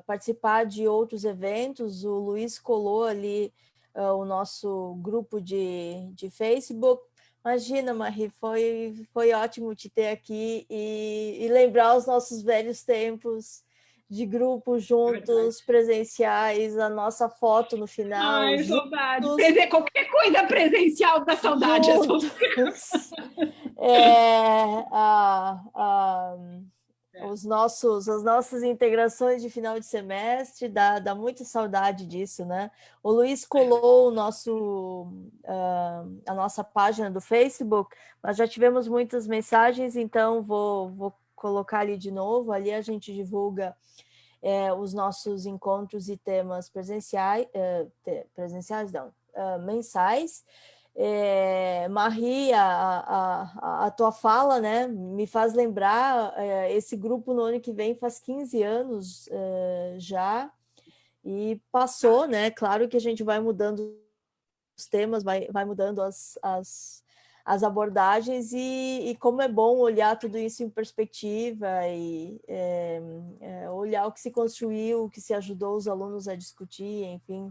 participar de outros eventos, o Luiz colou ali o nosso grupo de Facebook. Imagina, Marie, foi ótimo te ter aqui e lembrar os nossos velhos tempos de grupo juntos, presenciais, a nossa foto no final. Ai, saudade. Qualquer coisa presencial da saudade. As nossas integrações de final de semestre, dá muita saudade disso, né? O Luiz colou a nossa página do Facebook, mas já tivemos muitas mensagens, então vou colocar ali de novo. Ali a gente divulga os nossos encontros e temas mensais. Marie, a tua fala, né, me faz lembrar, esse grupo no ano que vem faz 15 anos já, e passou, né? Claro que a gente vai mudando os temas, vai mudando as abordagens, e como é bom olhar tudo isso em perspectiva e olhar o que se construiu, o que se ajudou os alunos a discutir, enfim,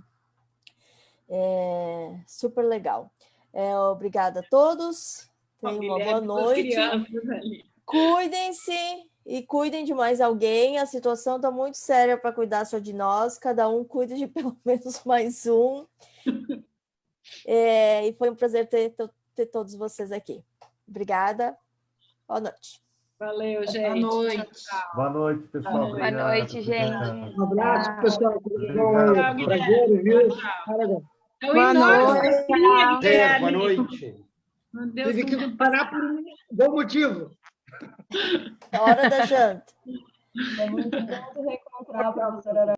super legal. Obrigada a todos, tenham uma boa noite, cuidem-se e cuidem de mais alguém. A situação está muito séria para cuidar só de nós, cada um cuida de pelo menos mais um. E foi um prazer ter todos vocês aqui. Obrigada, boa noite. Valeu, gente. Boa noite. Boa noite, pessoal. Boa noite, gente. Um abraço, pessoal. Obrigado. Prazer, viu? Boa noite. Boa noite. Tive que parar por um bom motivo. É hora da janta. É muito bom te reencontrar, professora Aragon.